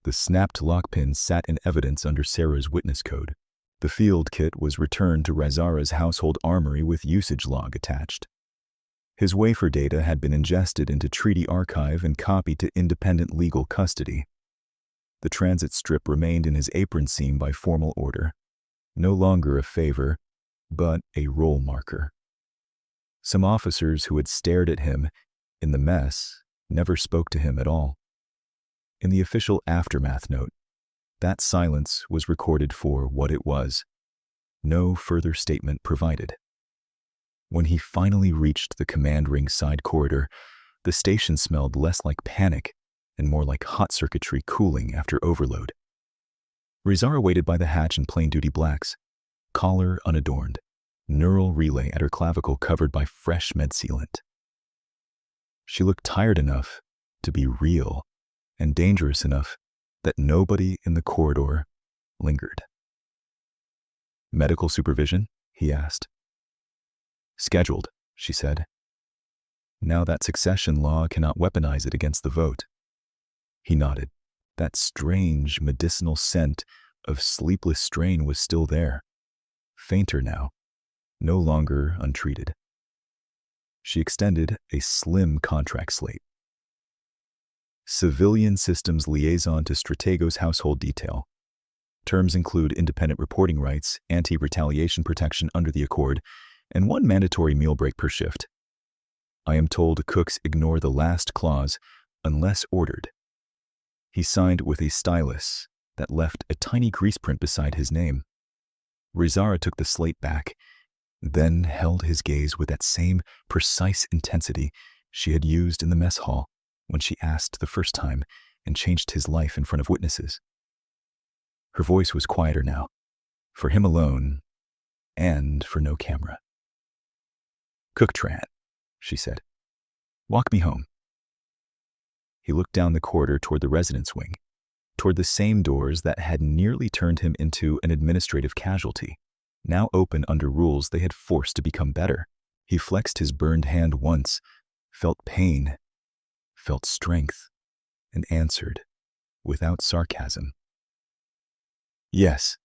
The snapped lockpin sat in evidence under Sarah's witness code. The field kit was returned to Rizara's household armory with usage log attached. His wafer data had been ingested into Treaty Archive and copied to independent legal custody. The transit strip remained in his apron seam by formal order, no longer a favor, but a roll marker. Some officers who had stared at him in the mess never spoke to him at all. In the official aftermath note, that silence was recorded for what it was. No further statement provided. When he finally reached the command ring side corridor, the station smelled less like panic and more like hot circuitry cooling after overload. Rizara waited by the hatch in plain-duty blacks, collar unadorned, neural relay at her clavicle covered by fresh med sealant. She looked tired enough to be real and dangerous enough that nobody in the corridor lingered. Medical supervision? He asked. Scheduled, she said. Now that succession law cannot weaponize it against the vote. He nodded. That strange medicinal scent of sleepless strain was still there, fainter now, no longer untreated. She extended a slim contract slate. Civilian Systems Liaison to Stratego's Household Detail. Terms include independent reporting rights, anti-retaliation protection under the Accord, and 1 mandatory meal break per shift. I am told cooks ignore the last clause unless ordered. He signed with a stylus that left a tiny grease print beside his name. Rizara took the slate back, then held his gaze with that same precise intensity she had used in the mess hall when she asked the first time and changed his life in front of witnesses. Her voice was quieter now, for him alone and for no camera. "Cook Tran," she said. "Walk me home." He looked down the corridor toward the residence wing, toward the same doors that had nearly turned him into an administrative casualty, now open under rules they had forced to become better. He flexed his burned hand once, felt pain, felt strength, and answered, without sarcasm, "Yes."